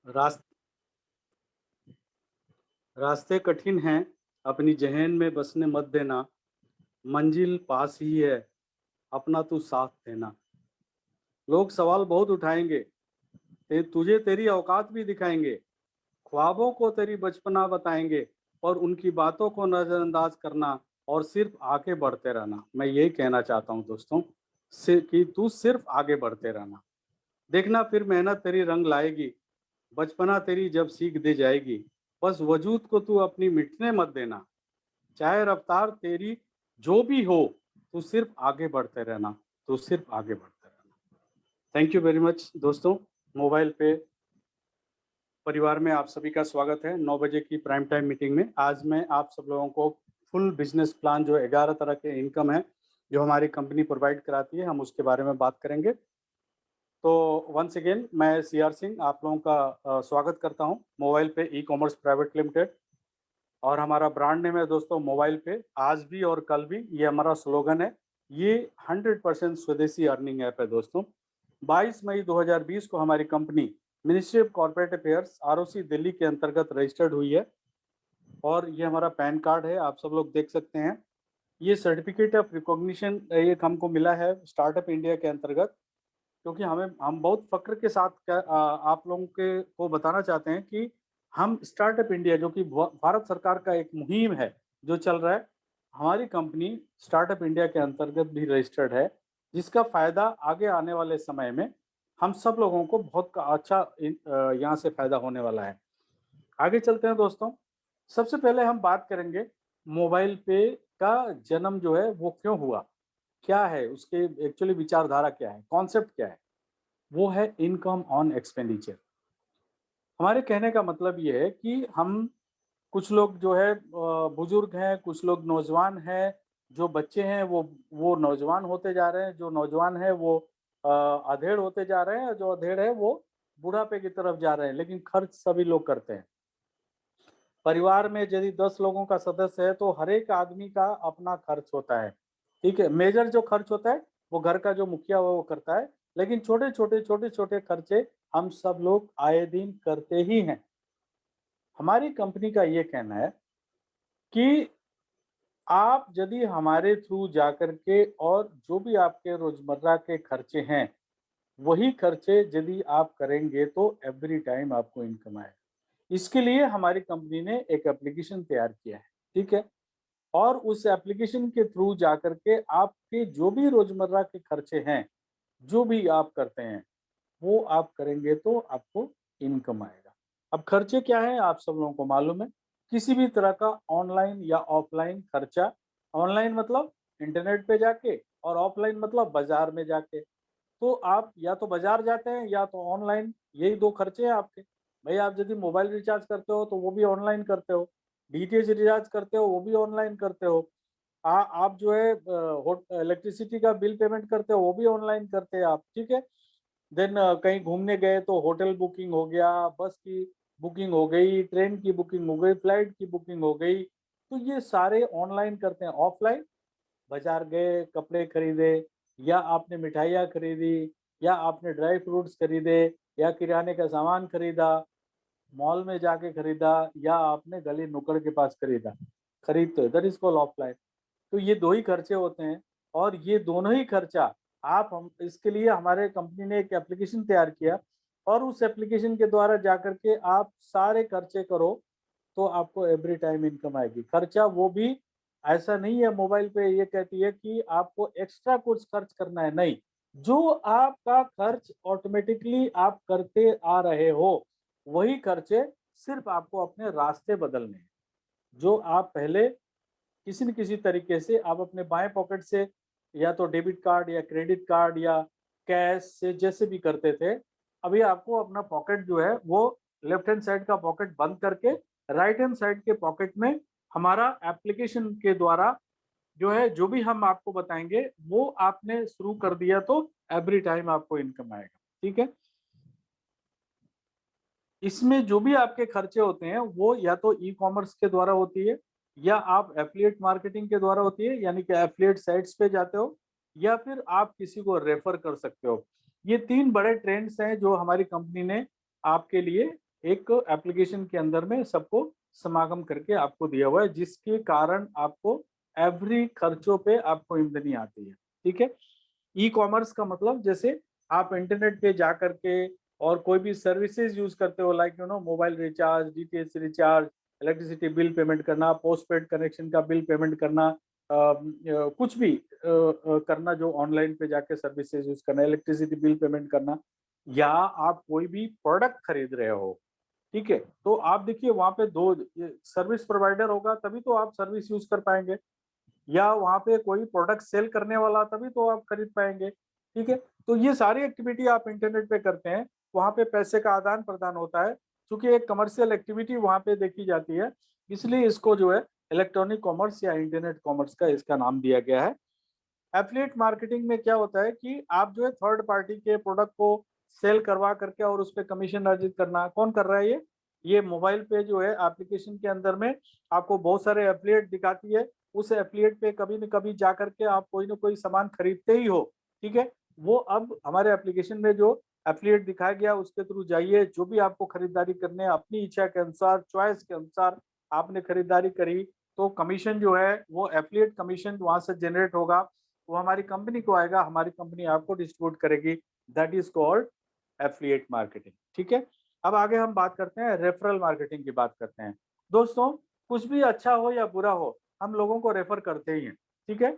रास रास्ते कठिन हैं, अपनी ज़हन में बसने मत देना, मंजिल पास ही है, अपना तू साथ देना। लोग सवाल बहुत उठाएँगे, तुझे तेरी औकात भी दिखाएँगे, ख्वाबों को तेरी बचपना बताएँगे और उनकी बातों को नज़रअंदाज करना और सिर्फ़ आगे बढ़ते रहना। मैं यही कहना चाहता हूँ दोस्तों से कि तू सिर्फ़ आगे बढ़ते रहना। देखना फिर मेहनत तेरी रंग लाएगी, बचपना तेरी जब सीख दे जाएगी, बस वजूद को तू अपनी मिटने मत देना। चाहे रफ्तार तेरी जो भी हो, तू सिर्फ आगे बढ़ते रहना, तू सिर्फ आगे बढ़ते रहना। थैंक यू वेरी मच दोस्तों। मोबाइल पे परिवार में आप सभी का स्वागत है 9 बजे की प्राइम टाइम मीटिंग में। आज मैं आप सब लोगों को फुल बिजनेस प्लान जो 11 तरह के इनकम है, जो हमारी कंपनी प्रोवाइड कराती है, हम उसके बारे में बात करेंगे। तो वंस अगेन मैं सीआर सिंह आप लोगों का स्वागत करता हूं मोबाइल पे ई कॉमर्स प्राइवेट लिमिटेड। और हमारा ब्रांड नेम है दोस्तों मोबाइल पे, आज भी और कल भी, ये हमारा स्लोगन है। ये 100% स्वदेशी अर्निंग ऐप है दोस्तों। 22 मई 2020 को हमारी company ministry of corporate affairs ROC Delhi के अंतर्गत रजिस्टर्ड हुई है। और ये हमारा पैन कार्ड है, आप सब लोग देख सकते हैं। ये सर्टिफिकेट ऑफ रिकॉग्निशन एक हमको मिला है स्टार्टअप इंडिया के अंतर्गत, क्योंकि हम बहुत फ़क्र के साथ आप लोगों के को बताना चाहते हैं कि हम स्टार्टअप इंडिया, जो कि भारत सरकार का एक मुहिम है जो चल रहा है, हमारी कंपनी स्टार्टअप इंडिया के अंतर्गत भी रजिस्टर्ड है, जिसका फ़ायदा आगे आने वाले समय में हम सब लोगों को बहुत अच्छा यहाँ से फ़ायदा होने वाला है। आगे चलते हैं दोस्तों। सबसे पहले हम बात करेंगे मोबाइल पे का जन्म जो है वो क्यों हुआ, क्या है उसके एक्चुअली विचारधारा, क्या है, कॉन्सेप्ट क्या है। वो है इनकम ऑन एक्सपेंडिचर। हमारे कहने का मतलब ये है कि हम कुछ लोग जो है बुजुर्ग हैं, कुछ लोग नौजवान हैं, जो बच्चे हैं वो नौजवान होते जा रहे हैं, जो नौजवान है वो अधेड़ होते जा रहे हैं, जो अधेड़ है वो बुढ़ापे की तरफ जा रहे हैं, लेकिन खर्च सभी लोग करते हैं। परिवार में यदि 10 लोगों का सदस्य है तो हर एक आदमी का अपना खर्च होता है। ठीक है, मेजर जो खर्च होता है वो घर का जो मुखिया वो करता है, लेकिन छोटे छोटे खर्चे हम सब लोग आए दिन करते ही हैं। हमारी कंपनी का ये कहना है कि आप यदि हमारे थ्रू जाकर के और जो भी आपके रोजमर्रा के खर्चे हैं, वही खर्चे यदि आप करेंगे तो एवरी टाइम आपको इनकम आएगा। इसके लिए हमारी कंपनी ने एक एप्लीकेशन तैयार किया है। ठीक है, और उस एप्लीकेशन के थ्रू जाकर के आपके जो भी रोजमर्रा के खर्चे हैं, जो भी आप करते हैं, वो आप करेंगे तो आपको इनकम आएगा। अब खर्चे क्या हैं आप सब लोगों को मालूम है। किसी भी तरह का ऑनलाइन या ऑफलाइन खर्चा, ऑनलाइन मतलब इंटरनेट पे जाके, और ऑफलाइन मतलब बाजार में जाके। तो आप या तो बाजार जाते हैं या तो ऑनलाइन, यही 2 खर्चे हैं आपके। भई आप यदि मोबाइल रिचार्ज करते हो तो वो भी ऑनलाइन करते हो, डीटीएच रिचार्ज करते हो वो भी ऑनलाइन करते हो। आप जो है इलेक्ट्रिसिटी का बिल पेमेंट करते हो वो भी ऑनलाइन करते हैं आप, ठीक है? देन कहीं घूमने गए तो होटल बुकिंग हो गया, बस की बुकिंग हो गई, ट्रेन की बुकिंग हो गई, फ्लाइट की बुकिंग हो गई। तो ये सारे ऑनलाइन करते हैं। ऑफलाइन बाजार गए, कपड़े खरीदे, या आपने मिठाइयाँ खरीदी, या आपने ड्राई फ्रूट्स खरीदे, या किराने का सामान खरीदा, मॉल में जाके खरीदा, या आपने गली नुक्कड़ के पास खरीदा, खरीदते हो, दैट इज कॉल्ड ऑफलाइन। तो ये 2 ही खर्चे होते हैं, और ये दोनों ही खर्चा आप हम इसके लिए हमारे कंपनी ने एक एप्लीकेशन तैयार किया, और उस एप्लीकेशन के द्वारा जाकर के आप सारे खर्चे करो तो आपको एवरी टाइम इनकम आएगी। खर्चा वो भी ऐसा नहीं है मोबाइल पे ये कहती है कि आपको एक्स्ट्रा कुछ खर्च करना है, नहीं। जो आपका खर्च ऑटोमेटिकली आप करते आ रहे हो, वही खर्चे सिर्फ आपको अपने रास्ते बदलने हैं। जो आप पहले किसी न किसी तरीके से आप अपने बाएं पॉकेट से, या तो डेबिट कार्ड या क्रेडिट कार्ड या कैश से जैसे भी करते थे, अभी आपको अपना पॉकेट जो है वो लेफ्ट हैंड साइड का पॉकेट बंद करके राइट हैंड साइड के पॉकेट में हमारा एप्लीकेशन के द्वारा जो है जो भी हम आपको बताएंगे वो आपने शुरू कर दिया तो एवरी टाइम आपको इनकम आएगा। ठीक है, इसमें जो भी आपके खर्चे होते हैं वो या तो ई कॉमर्स के द्वारा होती है, या आप एफिलिएट मार्केटिंग के द्वारा होती है, यानी कि एफिलिएट साइट्स पे जाते हो, या फिर आप किसी को रेफर कर सकते हो। ये 3 बड़े ट्रेंड्स हैं जो हमारी कंपनी ने आपके लिए एक एप्लीकेशन के अंदर में सबको समागम करके आपको दिया हुआ है, जिसके कारण आपको एवरी खर्चों पे आपको आमदनी आती है। ठीक है, ई कॉमर्स का मतलब जैसे आप इंटरनेट पे जा करके और कोई भी सर्विसेज यूज करते हो, like mobile recharge, DTH recharge, electricity bill payment करना, पोस्टपेड कनेक्शन का बिल पेमेंट करना, कुछ भी करना जो ऑनलाइन पे जाके सर्विसेज यूज करना, इलेक्ट्रिसिटी बिल पेमेंट करना, या आप कोई भी प्रोडक्ट खरीद रहे हो, ठीक है, तो आप देखिए वहां पे दो सर्विस प्रोवाइडर होगा तभी तो आप सर्विस यूज कर पाएंगे, या वहां पे कोई प्रोडक्ट सेल करने वाला तभी तो आप खरीद पाएंगे। ठीक है, तो ये सारी एक्टिविटी आप इंटरनेट पे करते हैं, वहां पे पैसे का आदान प्रदान होता है, क्योंकि एक कमर्शियल एक्टिविटी वहां पे देखी जाती है, इसलिए इसको जो है इलेक्ट्रॉनिक कॉमर्स या इंटरनेट कॉमर्स का इसका नाम दिया गया है। एफिलिएट मार्केटिंग में क्या होता है कि आप जो है थर्ड पार्टी के प्रोडक्ट को सेल करवा करके और उस पर कमीशन अर्जित करना, कौन कर रहा है ये मोबाइल पे जो है एप्लीकेशन के अंदर में आपको बहुत सारे एफिलिएट दिखाती है, उस एफिलिएट पे कभी न कभी जा करके आप कोई ना कोई सामान खरीदते ही हो। ठीक है, वो अब हमारे एप्लीकेशन में जो एफिलिएट दिखाया गया उसके थ्रू जाइए, जो भी आपको खरीदारी करने है अपनी इच्छा के अनुसार, चॉइस के अनुसार आपने खरीदारी करी, तो कमीशन जो है वो एफिलिएट कमीशन वहां से जनरेट होगा, वो हमारी कंपनी को आएगा, हमारी कंपनी आपको डिस्ट्रीब्यूट करेगी, that is called affiliate marketing. ठीक है, अब आगे हम बात करते हैं रेफरल मार्केटिंग की बात करते हैं। दोस्तों, कुछ भी अच्छा हो या बुरा हो, हम लोगों को रेफर करते ही हैं। ठीक है,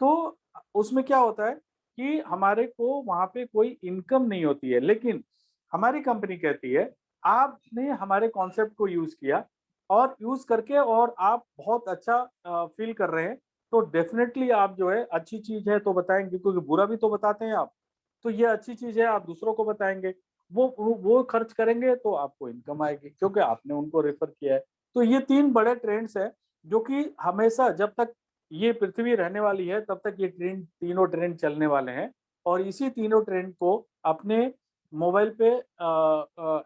तो उसमें क्या होता है कि हमारे को वहां पे कोई इनकम नहीं होती है, लेकिन हमारी कंपनी कहती है आपने हमारे कॉन्सेप्ट को यूज किया और यूज करके और आप बहुत अच्छा फील कर रहे हैं, तो डेफिनेटली आप जो है अच्छी चीज है तो बताएंगे, क्योंकि बुरा भी तो बताते हैं आप, तो ये अच्छी चीज है आप दूसरों को बताएंगे, वो खर्च करेंगे तो आपको इनकम आएगी, क्योंकि आपने उनको रेफर किया है। तो ये तीन बड़े ट्रेंड्स हैं जो कि हमेशा जब तक ये पृथ्वी रहने वाली है तब तक ये तीनों ट्रेंड चलने वाले हैं, और इसी तीनों ट्रेंड को अपने मोबाइल पे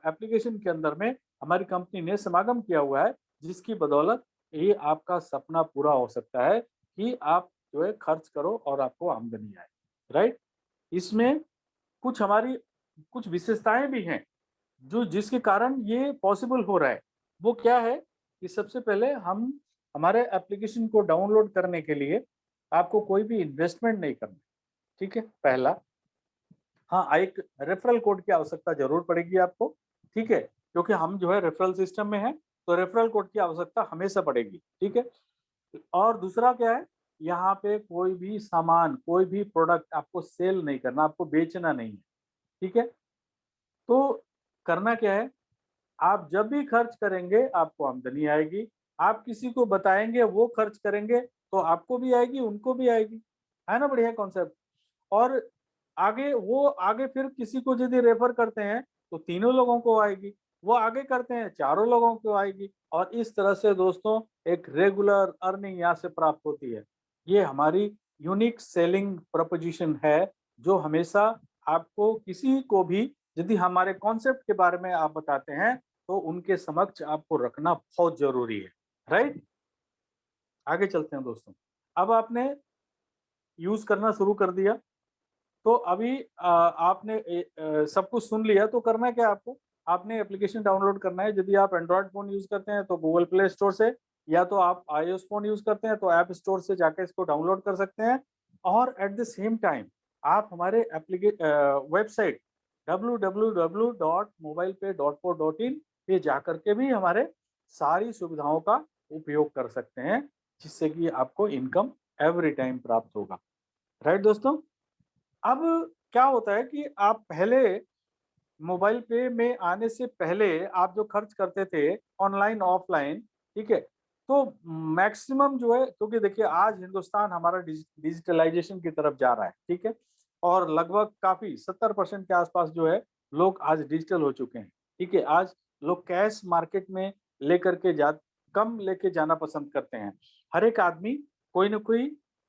एप्लीकेशन के अंदर में हमारी कंपनी ने समागम किया हुआ है, जिसकी बदौलत ये आपका सपना पूरा हो सकता है कि आप जो है खर्च करो और आपको आमदनी आए। राइट, इसमें कुछ हमारी कुछ विशेषताएं भी हैं जो जिसके कारण ये पॉसिबल हो रहा है। वो क्या है कि सबसे पहले हम हमारे एप्लीकेशन को डाउनलोड करने के लिए आपको कोई भी इन्वेस्टमेंट नहीं करना। ठीक है, पहला। हाँ, एक रेफरल कोड की आवश्यकता जरूर पड़ेगी आपको। ठीक है, क्योंकि हम जो है रेफरल सिस्टम में है, तो रेफरल कोड की आवश्यकता हमेशा पड़ेगी। ठीक है, और दूसरा क्या है, यहाँ पे कोई भी सामान, कोई भी प्रोडक्ट आपको सेल नहीं करना, आपको बेचना नहीं है। ठीक है, तो करना क्या है, आप जब भी खर्च करेंगे आपको आमदनी आएगी, आप किसी को बताएंगे वो खर्च करेंगे तो आपको भी आएगी उनको भी आएगी, है ना, बढ़िया कॉन्सेप्ट। और आगे फिर किसी को यदि रेफर करते हैं तो तीनों लोगों को आएगी, वो आगे करते हैं चारों लोगों को आएगी, और इस तरह से दोस्तों एक रेगुलर अर्निंग यहाँ से प्राप्त होती है। ये हमारी यूनिक सेलिंग प्रपोजिशन है, जो हमेशा आपको किसी को भी यदि हमारे कॉन्सेप्ट के बारे में आप बताते हैं तो उनके समक्ष आपको रखना बहुत जरूरी है। राइट, आगे चलते हैं दोस्तों। अब आपने यूज करना शुरू कर दिया, तो अभी आपने सब कुछ सुन लिया, तो करना क्या है आपको, आपने एप्लीकेशन डाउनलोड करना है। यदि आप एंड्रॉयड फोन यूज करते हैं तो गूगल प्ले स्टोर से, या तो आप iOS फोन यूज करते हैं तो ऐप स्टोर से जाके इसको डाउनलोड कर सकते हैं। और एट द सेम टाइम आप हमारे वेबसाइट www.mobilepay.co.in पे जाकर के भी हमारे सारी सुविधाओं का उपयोग कर सकते हैं, जिससे कि आपको इनकम एवरी टाइम प्राप्त होगा। राइट दोस्तों, अब क्या होता है कि आप पहले मोबाइल पे में आने से पहले आप जो खर्च करते थे ऑनलाइन ऑफलाइन, ठीक है, तो मैक्सिमम जो है, क्योंकि देखिए आज हिंदुस्तान हमारा डिजिटलाइजेशन की तरफ जा रहा है। ठीक है, और लगभग काफी 70% के आसपास जो है लोग आज डिजिटल हो चुके हैं। ठीक है, आज लोग कैश मार्केट में लेकर के जा कम लेके जाना पसंद करते हैं। हर एक आदमी कोई ना कोई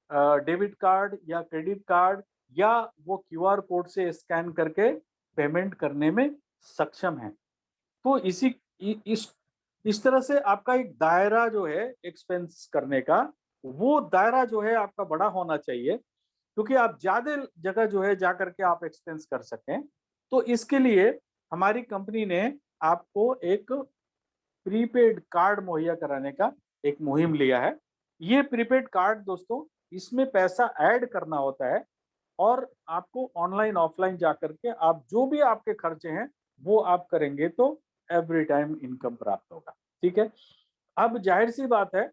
डेबिट कार्ड या क्रेडिट कार्ड या वो क्यूआर कोड से स्कैन करके पेमेंट करने में सक्षम है। तो इस तरह से आपका एक दायरा जो है एक्सपेंस करने का, वो दायरा जो है आपका बड़ा होना चाहिए, क्योंकि आप ज्यादा जगह जो है जा करके आप एक्सपेंस कर सकें। तो इसके लिए हमारी कंपनी ने आपको एक प्रीपेड कार्ड मुहैया कराने का एक मुहिम लिया है। ये प्रीपेड कार्ड दोस्तों, इसमें पैसा ऐड करना होता है और आपको ऑनलाइन ऑफलाइन जाकर के आप जो भी आपके खर्चे हैं वो आप करेंगे तो एवरी टाइम इनकम प्राप्त होगा। ठीक है। अब जाहिर सी बात है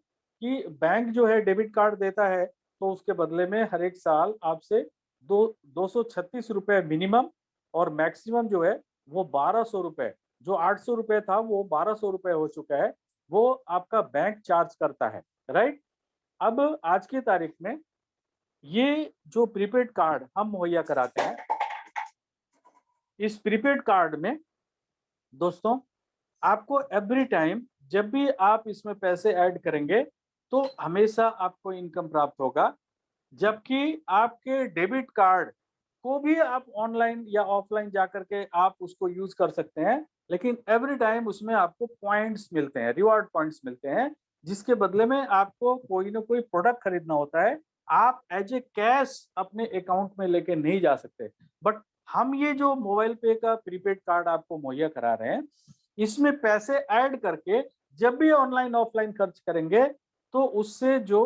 कि बैंक जो है डेबिट कार्ड देता है तो उसके बदले में हर एक साल आपसे 236 रुपए मिनिमम और मैक्सिमम जो है वो 1200 रुपए, जो 800 रुपए था वो 1200 रुपए हो चुका है, वो आपका बैंक चार्ज करता है। राइट। अब आज की तारीख में ये जो प्रीपेड कार्ड हम मुहैया कराते हैं, इस प्रीपेड कार्ड में दोस्तों आपको एवरी टाइम जब भी आप इसमें पैसे ऐड करेंगे तो हमेशा आपको इनकम प्राप्त होगा। जबकि आपके डेबिट कार्ड को भी आप ऑनलाइन या ऑफलाइन जाकर के आप उसको यूज कर सकते हैं, लेकिन एवरी टाइम उसमें आपको पॉइंट्स मिलते हैं, रिवॉर्ड पॉइंट्स मिलते हैं, जिसके बदले में आपको कोई ना कोई प्रोडक्ट खरीदना होता है। आप एज ए कैश अपने अकाउंट में लेके नहीं जा सकते। बट हम ये जो मोबाइल पे का प्रीपेड कार्ड आपको मुहैया करा रहे हैं, इसमें पैसे ऐड करके जब भी ऑनलाइन ऑफलाइन खर्च करेंगे तो उससे जो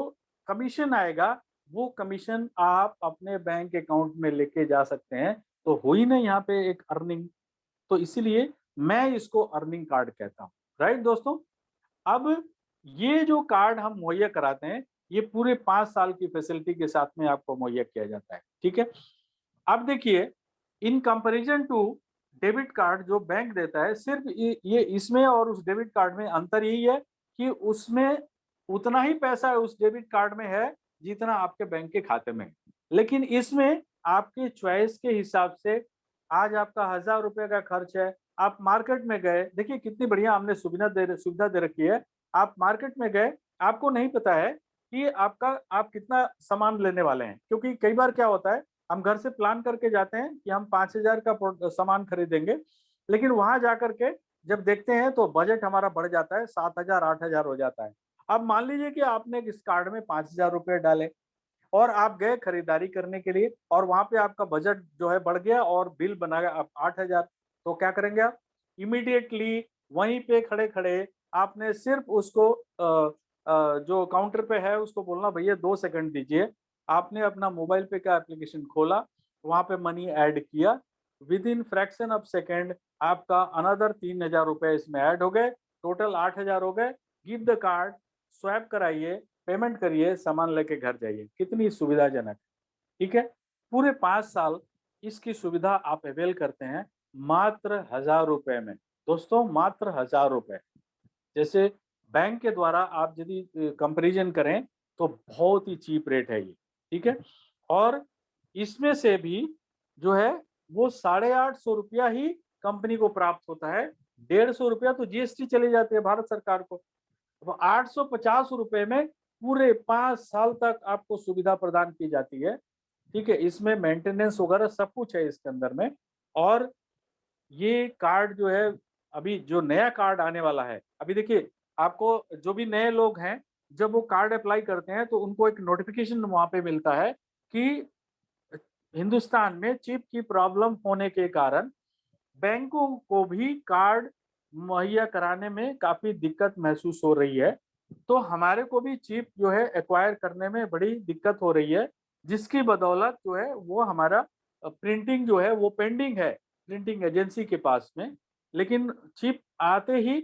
कमीशन आएगा वो कमीशन आप अपने बैंक अकाउंट में लेके जा सकते हैं। तो हुई ना यहाँ पे एक अर्निंग। तो इसीलिए मैं इसको अर्निंग कार्ड कहता हूँ। राइट दोस्तों। अब ये जो कार्ड हम मुहैया कराते हैं ये पूरे 5 साल की फैसिलिटी के साथ में आपको मुहैया किया जाता है। ठीक है। अब देखिए, in comparison to debit card जो बैंक देता है, सिर्फ ये इसमें और उस डेबिट कार्ड में अंतर यही है कि उसमें उतना ही पैसा उस डेबिट कार्ड में है जितना आपके बैंक के खाते में है। लेकिन इसमें आपके चॉइस के हिसाब से आज आपका 1000 रुपए का खर्च है, आप मार्केट में गए, देखिए कितनी बढ़िया हमने सुविधा दे रखी है। आप मार्केट में गए, आपको नहीं पता है कि आप कितना सामान लेने वाले हैं, क्योंकि कई बार क्या होता है हम घर से प्लान करके जाते हैं कि हम 5000 का सामान खरीदेंगे, लेकिन वहां जाकर के जब देखते हैं तो बजट हमारा बढ़ जाता है, 7000 8000 हो जाता है। अब मान लीजिए कि आपने इस कार्ड में 5000 रुपए डाले और आप गए खरीदारी करने के लिए और वहां पे आपका बजट जो है बढ़ गया और बिल बना गया आप 8000। तो क्या करेंगे आप? इमीडिएटली वहीं पे खड़े खड़े आपने सिर्फ उसको जो काउंटर पे है उसको बोलना भैया 2 सेकंड दीजिए। आपने अपना मोबाइल पे का एप्लीकेशन खोला, वहां पे मनी ऐड किया, with in fraction of second आपका अनदर 3000 रुपए इसमें ऐड हो गए, टोटल 8000 हो गए। गिव द कार्ड, स्वैप कराइए, पेमेंट करिए, सामान लेके घर जाइए। कितनी सुविधाजनक। ठीक है। पूरे 5 साल इसकी सुविधा आप अवेल करते हैं मात्र 1000 रुपए में। दोस्तों मात्र 1000 रुपए। जैसे बैंक के द्वारा आप यदि कंपैरिजन करें तो बहुत ही चीप रेट है ये। ठीक है। और इसमें से भी जो है वो 850 रुपया ही कंपनी को प्राप्त होता है। 150 रुपया तो जीएसटी चली जाती है भारत सरकार को। तो 850 रुपए में पूरे 5 साल तक आपको सुविधा प्रदान की जाती है। ठीक है। इसमें मेंटेनेंस वगैरह सब कुछ है इसके अंदर में। और ये कार्ड जो है, अभी जो नया कार्ड आने वाला है, अभी देखिए आपको जो भी नए लोग हैं जब वो कार्ड अप्लाई करते हैं तो उनको एक नोटिफिकेशन वहां पे मिलता है कि हिंदुस्तान में चिप की प्रॉब्लम होने के कारण बैंकों को भी कार्ड मुहैया कराने में काफी दिक्कत महसूस हो रही है। तो हमारे को भी चिप जो है एक्वायर करने में बड़ी दिक्कत हो रही है, जिसकी बदौलत जो है वो हमारा प्रिंटिंग जो है वो पेंडिंग है प्रिंटिंग एजेंसी के पास में। लेकिन चिप आते ही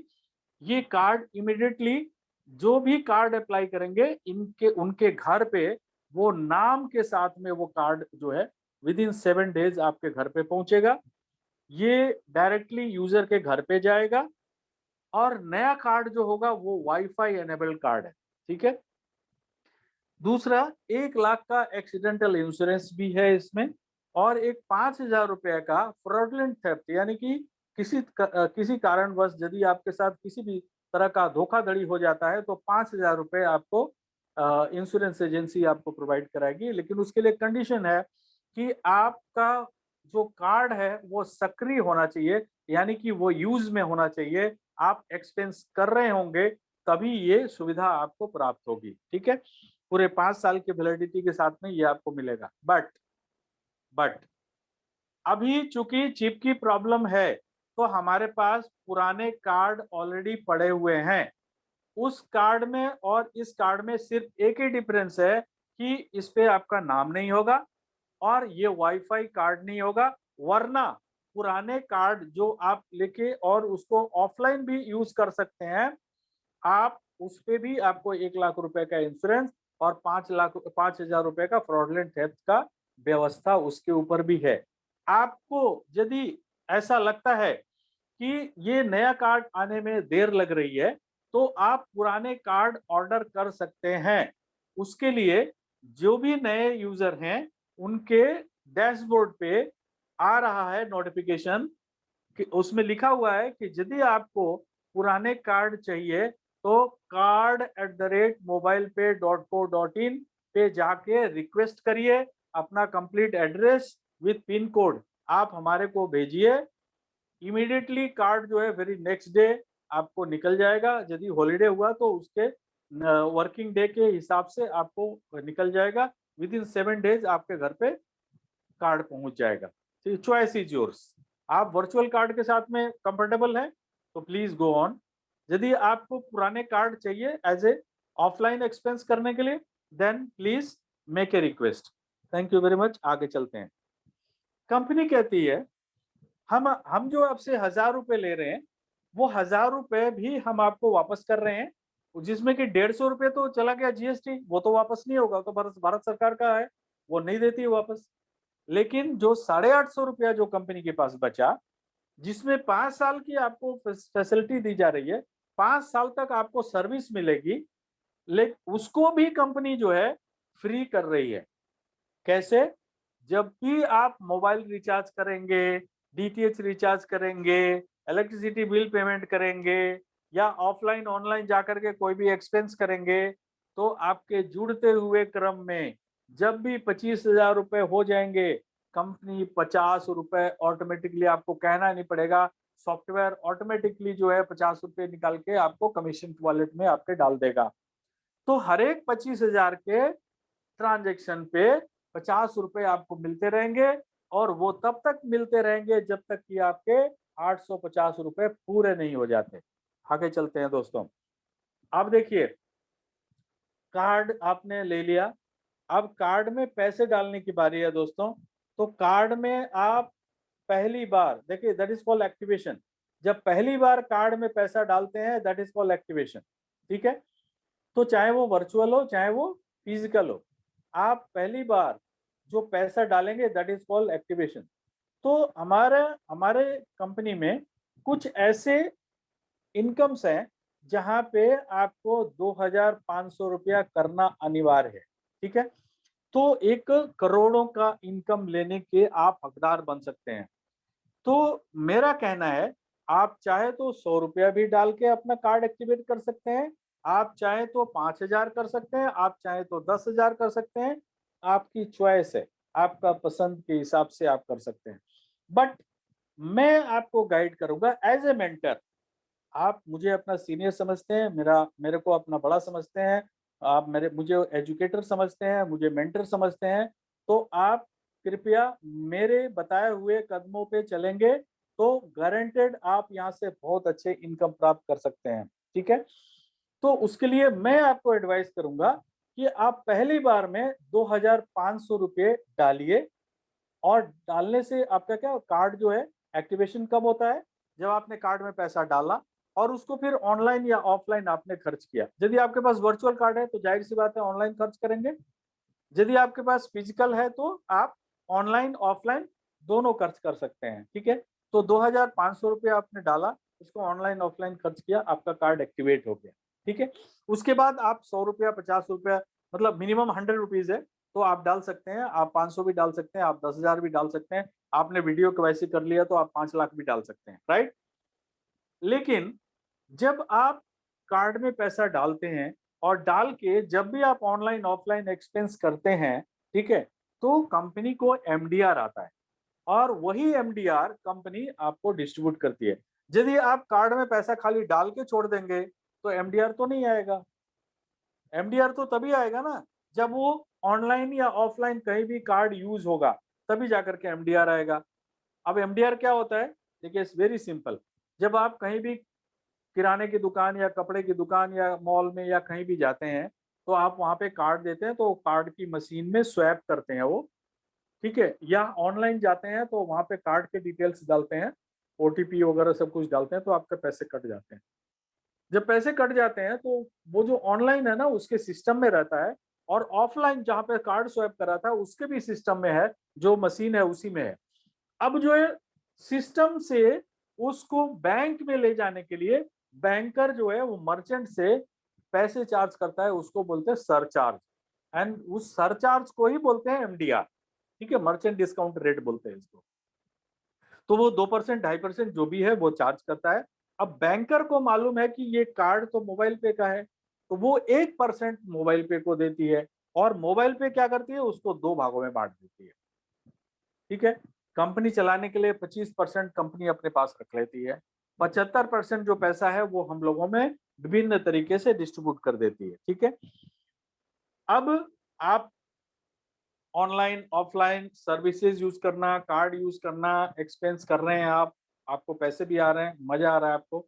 ये कार्ड इमिडिएटली जो भी कार्ड अप्लाई करेंगे इनके उनके घर पे वो नाम के साथ में वो कार्ड जो है विद इन 7 डेज आपके घर पे पहुंचेगा। ये डायरेक्टली यूजर के घर पे जाएगा और नया कार्ड जो होगा वो वाईफाई एनेबल्ड कार्ड है। ठीक है। दूसरा, 1 लाख का एक्सीडेंटल इंश्योरेंस भी है इसमें और एक 5000 रुपए का फ्रॉडलेंट थेफ्ट, यानी कि किसी कारणवश यदि आपके साथ किसी भी तरह का धोखाधड़ी हो जाता है तो 5000 रुपए आपको इंश्योरेंस एजेंसी आपको प्रोवाइड कराएगी। लेकिन उसके लिए कंडीशन है कि आपका जो कार्ड है वो सक्रिय होना चाहिए, यानी कि वो यूज में होना चाहिए। आप एक्सपेंस कर रहे होंगे तभी ये सुविधा आपको प्राप्त होगी। ठीक है। पूरे 5 साल की वैलिडिटी के साथ में ये आपको मिलेगा। बट अभी चूंकि चिप की प्रॉब्लम है तो हमारे पास पुराने कार्ड ऑलरेडी पड़े हुए हैं। उस कार्ड में और इस कार्ड में सिर्फ एक ही डिफरेंस है कि इस पे आपका नाम नहीं होगा और ये वाईफाई कार्ड नहीं होगा। वरना पुराने कार्ड जो आप लेके और उसको ऑफलाइन भी यूज कर सकते हैं, आप उस पे भी आपको 1 लाख रुपए का इंश्योरेंस और 5,00,000 रुपए का फ्रॉडलेंट थेफ्ट का व्यवस्था उसके ऊपर भी है। आपको यदि ऐसा लगता है कि ये नया कार्ड आने में देर लग रही है, तो आप पुराने कार्ड ऑर्डर कर सकते हैं। उसके लिए जो भी नए यूजर हैं, उनके डैशबोर्ड पे आ रहा है नोटिफिकेशन कि उसमें लिखा हुआ है कि यदि आपको पुराने कार्ड चाहिए तो card@mobilepay.co.in पे जाके रिक्वेस्ट करिए, अपना complete address with pin code आप हमारे को भेजिए। इमीडिएटली कार्ड जो है वेरी नेक्स्ट डे आपको निकल जाएगा। यदि हॉलीडे हुआ तो उसके वर्किंग डे के हिसाब से आपको निकल जाएगा। विद इन 7 डेज आपके घर पे कार्ड पहुंच जाएगा। Choice is yours. आप वर्चुअल कार्ड के साथ में कंफर्टेबल हैं तो प्लीज गो ऑन। यदि आपको पुराने कार्ड चाहिए एज ए ऑफलाइन एक्सपेंस करने के लिए, then please make a request. Thank you very much. आगे चलते हैं। कंपनी कहती है हम जो आपसे 1,000 रुपए ले रहे हैं, वो 1,000 रुपए भी हम आपको वापस कर रहे हैं, जिसमें कि 150 रुपए तो चला गया जीएसटी, वो तो वापस नहीं होगा, तो भारत सरकार का है, वो नहीं देती है वापस। लेकिन जो 850 रुपया जो कंपनी के पास बचा, जिसमें 5 साल की आपको फैसिलिटी दी जा रही है, 5 साल तक आपको सर्विस मिलेगी, लेकिन उसको भी कंपनी जो है फ्री कर रही है। कैसे? जब भी आप मोबाइल रिचार्ज करेंगे, डीटीएच रिचार्ज करेंगे, इलेक्ट्रिसिटी बिल पेमेंट करेंगे या ऑफलाइन ऑनलाइन जाकर के कोई भी एक्सपेंस करेंगे, तो आपके जुड़ते हुए क्रम में जब भी 25,000 रुपए हो जाएंगे, कंपनी 50 रुपए ऑटोमेटिकली, आपको कहना नहीं पड़ेगा, सॉफ्टवेयर ऑटोमेटिकली जो है 50 रुपए निकाल के आपको कमीशन वॉलेट में आपके डाल देगा। तो हर एक 25,000 के ट्रांजेक्शन पे 50 रुपए आपको मिलते रहेंगे और वो तब तक मिलते रहेंगे जब तक कि आपके 850 रुपए पूरे नहीं हो जाते। आगे चलते हैं दोस्तों। अब देखिए, कार्ड आपने ले लिया, अब कार्ड में पैसे डालने की बारी है दोस्तों। तो कार्ड में आप पहली बार देखिए, दैट इज कॉल्ड एक्टिवेशन। जब पहली बार कार्ड में पैसा डालते हैं, दैट इज कॉल्ड एक्टिवेशन। ठीक है? तो चाहे वो वर्चुअल हो चाहे वो फिजिकल हो, आप पहली बार जो पैसा डालेंगे दैट इज कॉल्ड एक्टिवेशन। तो हमारे हमारे कंपनी में कुछ ऐसे इनकम्स हैं जहां पे आपको 2,500 रुपया करना अनिवार्य है। ठीक है? तो एक करोड़ों का इनकम लेने के आप हकदार बन सकते हैं। तो मेरा कहना है, आप चाहे तो 100 रुपया भी डाल के अपना कार्ड एक्टिवेट कर सकते हैं, आप चाहे तो 5,000 कर सकते हैं, आप चाहे तो 10,000 कर सकते हैं। आपकी चॉइस है, आपका पसंद के हिसाब से आप कर सकते हैं। बट मैं आपको गाइड करूंगा एज ए मेंटर। आप मुझे अपना सीनियर समझते हैं, मेरे को अपना बड़ा समझते हैं, आप मुझे एजुकेटर समझते हैं, मुझे मेंटर समझते हैं। तो आप कृपया मेरे बताए हुए कदमों पे चलेंगे तो गारंटेड आप यहाँ से बहुत अच्छे इनकम प्राप्त कर सकते हैं। ठीक है? तो उसके लिए मैं आपको एडवाइस करूंगा कि आप पहली बार में 2,500 रुपये डालिए। और डालने से आपका क्या कार्ड जो है, एक्टिवेशन कब होता है? जब आपने कार्ड में पैसा डाला और उसको फिर ऑनलाइन या ऑफलाइन आपने खर्च किया। यदि आपके पास वर्चुअल कार्ड है तो जाहिर सी बात है ऑनलाइन खर्च करेंगे। यदि आपके पास फिजिकल है तो आप ऑनलाइन ऑफलाइन दोनों खर्च कर सकते हैं। ठीक है? तो 2,500 रुपये आपने डाला, उसको ऑनलाइन ऑफलाइन खर्च किया, आपका कार्ड एक्टिवेट हो गया। ठीक है? उसके बाद आप 100 रुपया, 50 रुपया, मतलब मिनिमम 100 रुपीज है, तो आप डाल सकते हैं। आप 500 भी डाल सकते हैं, आप 10,000 भी डाल सकते हैं। आपने वीडियो केवाईसी कर लिया तो आप 5 लाख भी डाल सकते हैं। राइट? लेकिन जब आप कार्ड में पैसा डालते हैं और डाल के जब भी आप ऑनलाइन ऑफलाइन एक्सपेंस करते हैं, ठीक है, तो कंपनी को एमडीआर आता है और वही एमडीआर कंपनी आपको डिस्ट्रीब्यूट करती है। यदि आप कार्ड में पैसा खाली डाल के छोड़ देंगे तो एमडीआर तो नहीं आएगा। एमडीआर तो तभी आएगा ना जब वो ऑनलाइन या ऑफलाइन कहीं भी कार्ड यूज होगा, तभी जाकर के एमडीआर आएगा। अब एमडीआर क्या होता है? देखिए इट्स वेरी सिंपल। जब आप कहीं भी किराने की दुकान या कपड़े की दुकान या मॉल में या कहीं भी जाते हैं, तो आप वहाँ पे कार्ड देते हैं, तो कार्ड की मशीन में स्वैप करते हैं वो, ठीक है? या ऑनलाइन जाते हैं तो वहाँ पे कार्ड के डिटेल्स डालते हैं, ओटीपी वगैरह सब कुछ डालते हैं, तो आपके पैसे कट जाते हैं। जब पैसे कट जाते हैं तो वो जो ऑनलाइन है ना उसके सिस्टम में रहता है, और ऑफलाइन जहाँ पे कार्ड स्वैप करा था उसके भी सिस्टम में है, जो मशीन है उसी में है। अब जो है सिस्टम से उसको बैंक में ले जाने के लिए बैंकर जो है वो मर्चेंट से पैसे चार्ज करता है, उसको बोलते हैं सरचार्ज। एंड उस सरचार्ज को ही बोलते हैं एमडीआर, ठीक है? मर्चेंट डिस्काउंट रेट बोलते हैं इसको। तो वो 2% 2.5% जो भी है वो चार्ज करता है। अब बैंकर को मालूम है कि ये कार्ड तो मोबाइल पे का है, तो वो 1% मोबाइल पे को देती है, और मोबाइल पे क्या करती है, उसको 2 भागों में बांट देती है, ठीक है? कंपनी चलाने के लिए 25% कंपनी अपने पास रख लेती है, 75% जो पैसा है वो हम लोगों में विभिन्न तरीके से डिस्ट्रीब्यूट कर देती है, ठीक है? अब आप ऑनलाइन, ऑफलाइन सर्विसेज यूज करना, कार्ड यूज करना, एक्सपेंस कर रहे हैं आप, आपको पैसे भी आ रहे हैं, मजा आ रहा है आपको।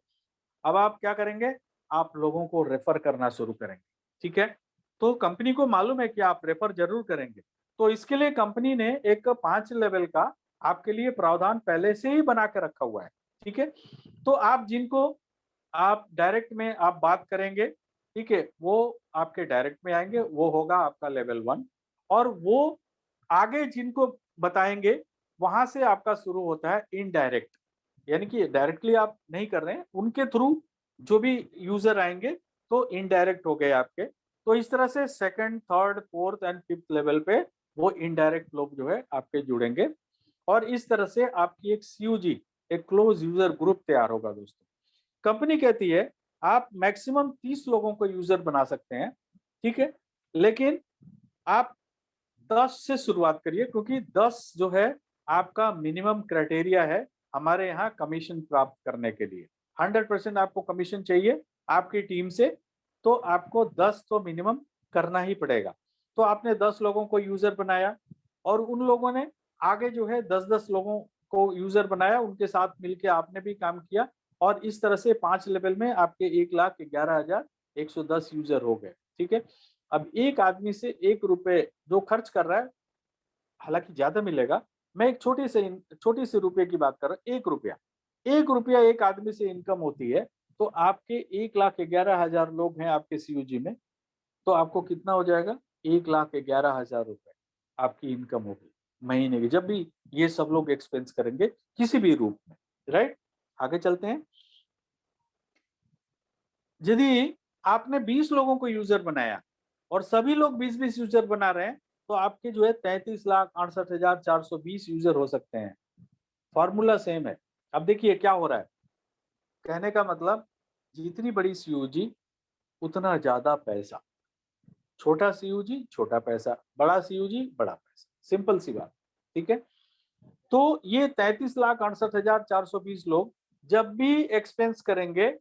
अब आप क्या करेंगे? आप लोगों को रेफर करना शुरू करेंगे, ठीक है? तो कंपनी को मालूम है कि आप रेफर जरूर करेंगे, तो इसके लिए कंपनी ने एक 5 लेवल का आपके लिए प्रावधान पहले से ही बना के रखा हुआ है, ठीक है? तो आप जिनको आप डायरेक्ट में आप बात करेंगे, ठीक है? वो आपके डायरेक्ट में आएंगे, वो होगा आपका लेवल 1। और वो आगे जिनको बताएंगे, वहां से आपका शुरू होता है इनडायरेक्ट, यानी कि डायरेक्टली आप नहीं कर रहे हैं, उनके थ्रू जो भी यूजर आएंगे तो इनडायरेक्ट हो गए आपके। तो इस तरह से second, third, fourth and fifth level पे वो इनडायरेक्ट लोग जो है आपके जुड़ेंगे, और इस तरह से आपकी एक सीयूजी, एक क्लोज यूजर ग्रुप तैयार होगा दोस्तों। कंपनी कहती है आप मैक्सिमम 30 लोगों को यूजर बना सकते हैं, ठीक है? लेकिन आप 10 से शुरुआत करिए, क्योंकि 10 जो है आपका मिनिमम क्राइटेरिया है हमारे यहाँ कमीशन प्राप्त करने के लिए। 100% आपको कमीशन चाहिए आपकी टीम से, तो आपको 10 तो मिनिमम करना ही पड़ेगा। तो आपने 10 लोगों को यूजर बनाया, और उन लोगों ने आगे जो है 10-10 लोगों को यूजर बनाया, उनके साथ मिलके आपने भी काम किया, और इस तरह से 5 लेवल में आपके 1,11,110 यूजर हो गए, ठीक है? अब एक आदमी से 1 रुपए जो खर्च कर रहा है, हालांकि ज्यादा मिलेगा, मैं एक छोटी सी रुपए की बात कर रहा हूँ, 1 रुपया, 1 रुपया एक आदमी से इनकम होती है, तो आपके 1,11,000 लोग हैं आपके सीयूजी में, तो आपको कितना हो जाएगा? 1,11,000 रुपए आपकी इनकम होगी महीने की, जब भी ये सब लोग एक्सपेंस करेंगे किसी भी रूप में, राइट? आगे चलते हैं। यदि आपने 20 लोगों को यूजर बनाया, और सभी लोग 20-20 यूजर बना रहे हैं, तो आपके जो है 33,68,420 यूजर हो सकते हैं। फॉर्मूला सेम है। अब देखिए क्या हो रहा है, कहने का मतलब जितनी बड़ी सीयूजी उतना ज्यादा पैसा, छोटा सीयूजी छोटा पैसा, बड़ा सीयूजी बड़ा पैसा, सिंपल सी बात, ठीक है? तो ये 33,68,420 लोग जब भी एक्सपेंस करेंगे,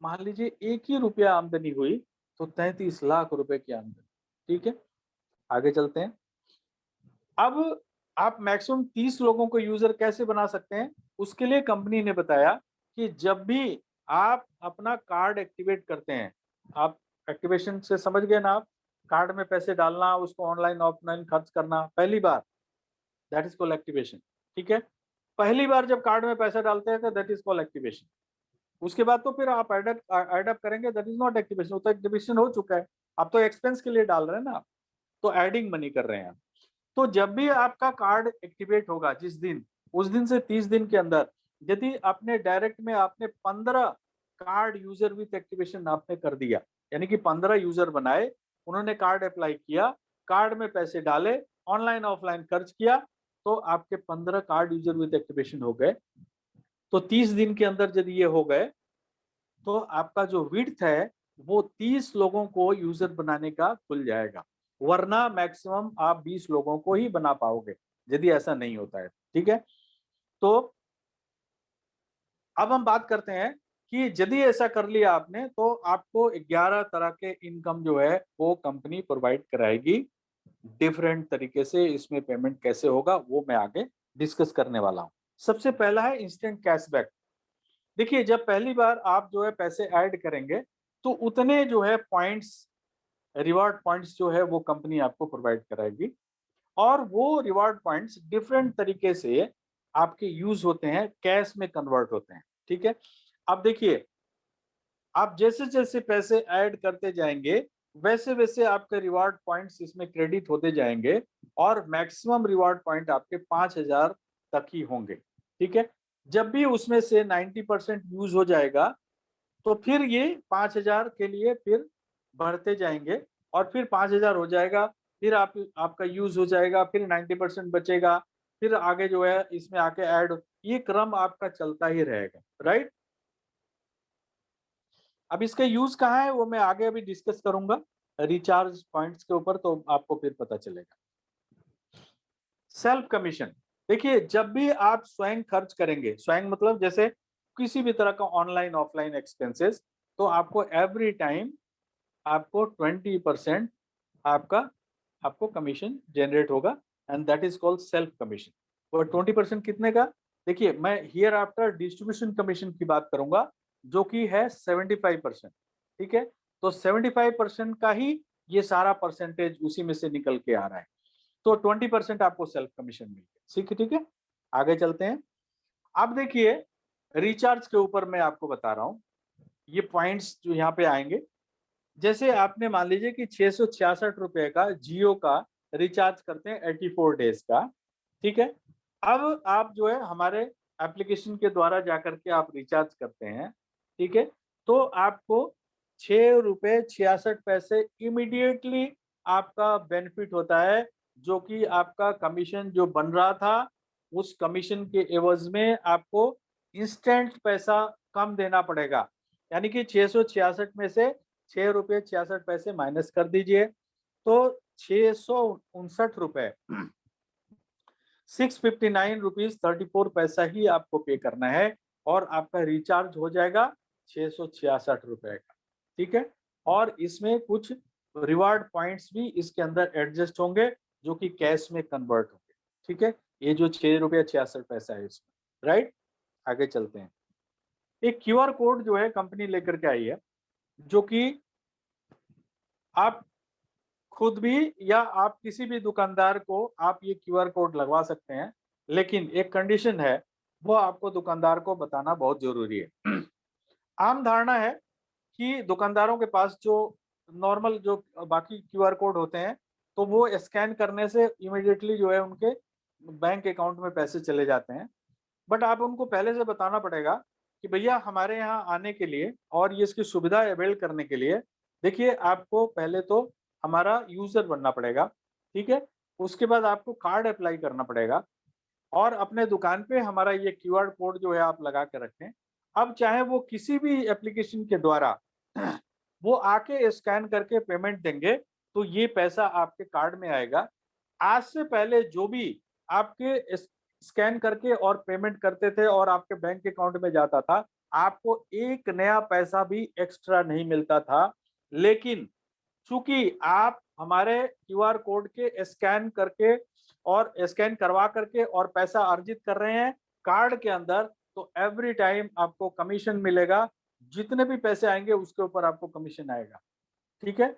मान लीजिए 1 ही रुपया आमदनी हुई, तो 33 लाख रुपए की आमदनी, ठीक है? आगे चलते हैं। अब आप मैक्सिमम 30 लोगों को यूजर कैसे बना सकते हैं? उसके लिए कंपनी ने बताया कि जब भी आप अपना कार्ड एक्टिवेट करते हैं, आप एक्टिवेशन से समझ गए ना आप? कार्ड में पैसे डालना, उसको ऑनलाइन ऑफलाइन खर्च करना, पहली बार, दैट इज कॉल्ड एक्टिवेशन, ठीक है? पहली बार जब कार्ड में पैसा डालते हैं तो दैट इज कॉल्ड एक्टिवेशन। उसके बाद तो फिर आप एडअप करेंगे, दैट इज नॉट एक्टिवेशन, वो तो एक्टिवेशन हो चुका है। आप तो एक्सपेंस के लिए डाल रहे हैं ना, तो एडिंग मनी कर रहे हैं आप। तो जब भी आपका कार्ड एक्टिवेट होगा जिस दिन, उस दिन से 30 दिन के अंदर, यदि आपने डायरेक्ट में आपने 15 कार्ड यूजर विथ एक्टिवेशन आपने कर दिया, यानी कि 15 यूजर बनाए, उन्होंने कार्ड अप्लाई किया, कार्ड में पैसे डाले, ऑनलाइन ऑफलाइन खर्च किया, तो आपके 15 कार्ड यूजर विथ एक्टिवेशन हो गए। तो 30 दिन के अंदर यदि ये हो गए, तो आपका जो विड्थ है वो 30 लोगों को यूजर बनाने का खुल जाएगा, वरना मैक्सिमम आप 20 लोगों को ही बना पाओगे यदि ऐसा नहीं होता है, ठीक है? तो अब हम बात करते हैं कि यदि ऐसा कर लिया आपने, तो आपको 11 तरह के इनकम जो है वो कंपनी प्रोवाइड कराएगी। डिफरेंट तरीके से इसमें पेमेंट कैसे होगा वो मैं आगे डिस्कस करने वाला हूँ। सबसे पहला है इंस्टेंट कैशबैक। देखिए, जब पहली बार आप जो है पैसे ऐड करेंगे, तो उतने जो है पॉइंट्स, रिवार्ड पॉइंट्स जो है वो कंपनी आपको प्रोवाइड कराएगी, और वो रिवार्ड पॉइंट्स डिफरेंट तरीके से आपके यूज होते हैं, कैश में कन्वर्ट होते हैं। ठीक है, अब देखिए, आप जैसे जैसे पैसे ऐड करते जाएंगे, वैसे वैसे आपके रिवार्ड पॉइंट्स इसमें क्रेडिट होते जाएंगे, और मैक्सिमम रिवार्ड पॉइंट आपके 5,000 तक ही होंगे। ठीक है, जब भी उसमें से 90% यूज हो जाएगा, तो फिर ये 5,000 के लिए फिर बढ़ते जाएंगे, और फिर 5,000 हो जाएगा, फिर आपका यूज हो जाएगा, फिर 90% बचेगा, फिर आगे जो है इसमें आके ऐड, ये क्रम आपका चलता ही रहेगा, राइट। अब इसका यूज कहाँ है वो मैं आगे अभी डिस्कस करूंगा रिचार्ज पॉइंट्स के ऊपर, तो आपको फिर पता चलेगा। सेल्फ कमीशन, देखिए, जब भी आप स्वयं खर्च करेंगे, स्वयं मतलब जैसे किसी भी तरह का ऑनलाइन ऑफलाइन एक्सपेंसेस, तो आपको एवरी टाइम आपको 20% आपका आपको कमीशन जनरेट होगा, and that is called self commission. और 20% कितने का? देखिए, मैं हियर आफ्टर डिस्ट्रीब्यूशन कमीशन की बात करूंगा, जो कि है 75%। ठीक है, तो 75% का ही ये सारा परसेंटेज उसी में से निकल के आ रहा है, तो 20% आपको सेल्फ कमीशन मिल गया। ठीक है, आगे चलते हैं। अब देखिए, रिचार्ज के ऊपर मैं आपको बता रहा हूँ, ये पॉइंट्स जो यहाँ पे आएंगे, जैसे आपने मान लीजिए कि 666 रुपए का जियो का रिचार्ज करते हैं 84 डेज का। ठीक है, अब आप जो है हमारे एप्लीकेशन के द्वारा जाकर के आप रिचार्ज करते हैं। ठीक है, तो आपको 6 रुपए 66 पैसे इमीडिएटली आपका बेनिफिट होता है, जो कि आपका कमीशन जो बन रहा था, उस कमीशन के एवज में आपको इंस्टेंट पैसा कम देना पड़ेगा। यानी कि 666 में से 6 रुपए 66 पैसे माइनस कर दीजिए, तो 659 रुपए 659 रुपीज 34 पैसा ही आपको पे करना है, और आपका रिचार्ज हो जाएगा 666 रुपए का। ठीक है, और इसमें कुछ रिवार्ड पॉइंट्स भी इसके अंदर एडजस्ट होंगे, जो कि कैश में कन्वर्ट होंगे। ठीक है, ये जो 6 रुपया 66 पैसा है इसमें, राइट। आगे चलते हैं। एक क्यूआर कोड जो है कंपनी लेकर के आई है, जो कि आप खुद भी या आप किसी भी दुकानदार को आप ये क्यूआर कोड लगवा सकते हैं, लेकिन एक कंडीशन है, वो आपको दुकानदार को बताना बहुत जरूरी है। आम धारणा है कि दुकानदारों के पास जो नॉर्मल जो बाकी क्यूआर कोड होते हैं, तो वो स्कैन करने से इमीडिएटली जो है उनके बैंक अकाउंट में पैसे चले जाते हैं। बट आप उनको पहले से बताना पड़ेगा कि भैया, हमारे यहाँ आने के लिए और ये इसकी सुविधा अवेल करने के लिए, देखिए, आपको पहले तो हमारा यूजर बनना पड़ेगा। ठीक है, उसके बाद आपको कार्ड अप्लाई करना पड़ेगा, और अपने दुकान पे हमारा ये क्यूआर कोड जो है आप लगा के रखें। अब चाहे वो किसी भी एप्लीकेशन के द्वारा वो आके स्कैन करके पेमेंट देंगे, तो ये पैसा आपके कार्ड में आएगा। आज से पहले जो भी आपके स्कैन करके और पेमेंट करते थे और आपके बैंक अकाउंट में जाता था, आपको एक नया पैसा भी एक्स्ट्रा नहीं मिलता था। लेकिन चूंकि आप हमारे क्यूआर कोड के स्कैन करके और स्कैन करवा करके और पैसा अर्जित कर रहे हैं कार्ड के अंदर, तो एवरी टाइम आपको कमीशन मिलेगा। जितने भी पैसे आएंगे उसके ऊपर आपको कमीशन आएगा। ठीक है,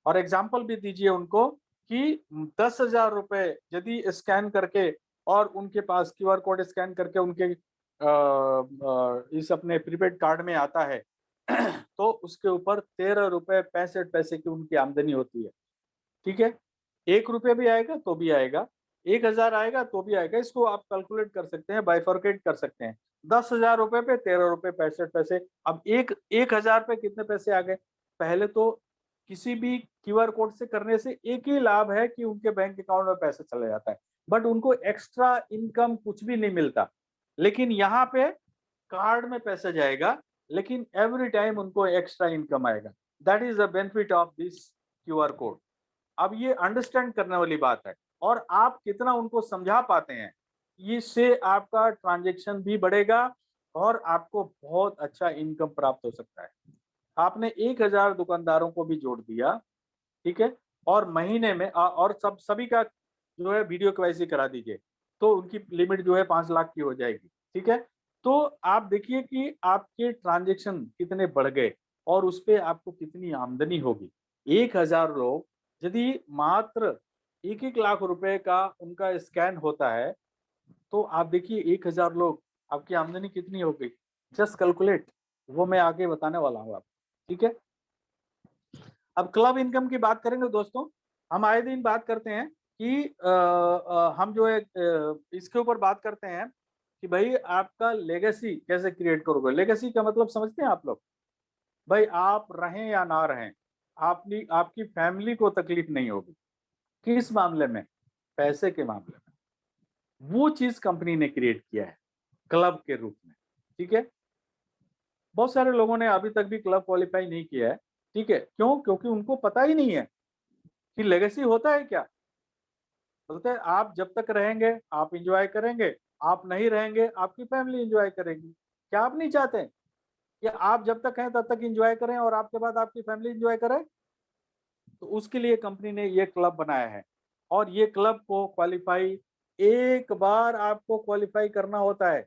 और एग्जाम्पल भी दीजिए उनको कि 10,000 रुपए यदि स्कैन करके और उनके पास क्यूआर कोड स्कैन करके उनके इस अपने प्रीपेड कार्ड में आता है, तो उसके ऊपर 13 रुपए 65 पैसे की उनकी आमदनी होती है। ठीक है, 1 रुपये भी आएगा तो भी आएगा, 1,000 आएगा तो भी आएगा। इसको आप कैलकुलेट कर सकते हैं, बाइफर्केट कर सकते हैं। 10,000 रुपए पे 13 रुपए 65 पैसे। अब 1,000 पे कितने पैसे आ गए? पहले तो किसी भी क्यूआर कोड से करने से एक ही लाभ है कि उनके बैंक अकाउंट में पैसा चला जाता है, बट उनको एक्स्ट्रा इनकम कुछ भी नहीं मिलता। लेकिन यहाँ पे कार्ड में पैसा जाएगा, लेकिन एवरी टाइम उनको एक्स्ट्रा इनकम आएगा। That is the benefit of this QR code. अब ये अंडरस्टैंड करने वाली बात है, और आप कितना उनको समझा पाते हैं, इससे आपका ट्रांजैक्शन भी बढ़ेगा, और आपको बहुत अच्छा इनकम प्राप्त हो सकता है। आपने 1,000 दुकानदारों को भी जोड़ दिया। ठीक है, और महीने में और सब सभी का जो है वीडियो केवाईसी करा दीजिए। तो उनकी लिमिट जो है 5 लाख की हो जाएगी, ठीक है? तो आप देखिए कि आपके ट्रांज़ैक्शन कितने बढ़ गए और उसपे आपको कितनी आमदनी होगी। 1000 लोग यदि मात्र 1-1 लाख रुपए का उनका स्कैन होता है, तो आप देखिए 1000 लोग, आपकी आमदनी कितनी हो गई? जस्ट कैलकुलेट, वो मैं आगे बताने वाला हूँ आपको, ठीक है? अब क्लब इनकम की बात करेंगे दोस्तों, हम आए दिन बात करते हैं कि हम जो है इसके ऊपर बात करते हैं कि भाई आपका लेगेसी कैसे क्रिएट करोगे? लेगेसी का मतलब समझते हैं आप लोग? भाई आप रहें या ना रहें, आपनी आपकी फैमिली को तकलीफ नहीं होगी। किस मामले में? पैसे के मामले में। वो चीज़ कंपनी ने क्रिएट किया है, क्लब के रूप में, ठीक है? बहुत सारे लोगों ने अभी तक भी क्लब क्वालीफाई नहीं किया है, ठीक है? क्यों? क्योंकि उनको पता ही नहीं है कि लेगेसी होता है क्या? बोलते हैं आप जब तक रहेंगे, आप एन्जॉय करेंगे, आप नहीं रहेंगे, आपकी फैमिली एन्जॉय करेगी। क्या आप नहीं चाहते हैं कि आप जब तक हैं तब तक एन्जॉय करें और आपके बाद आपकी फैमिली एन्जॉय करे? तो उसके लिए कंपनी ने ये क्लब बनाया है और ये क्लब को क्वालीफाई एक बार आपको क्वालीफाई करना होता है,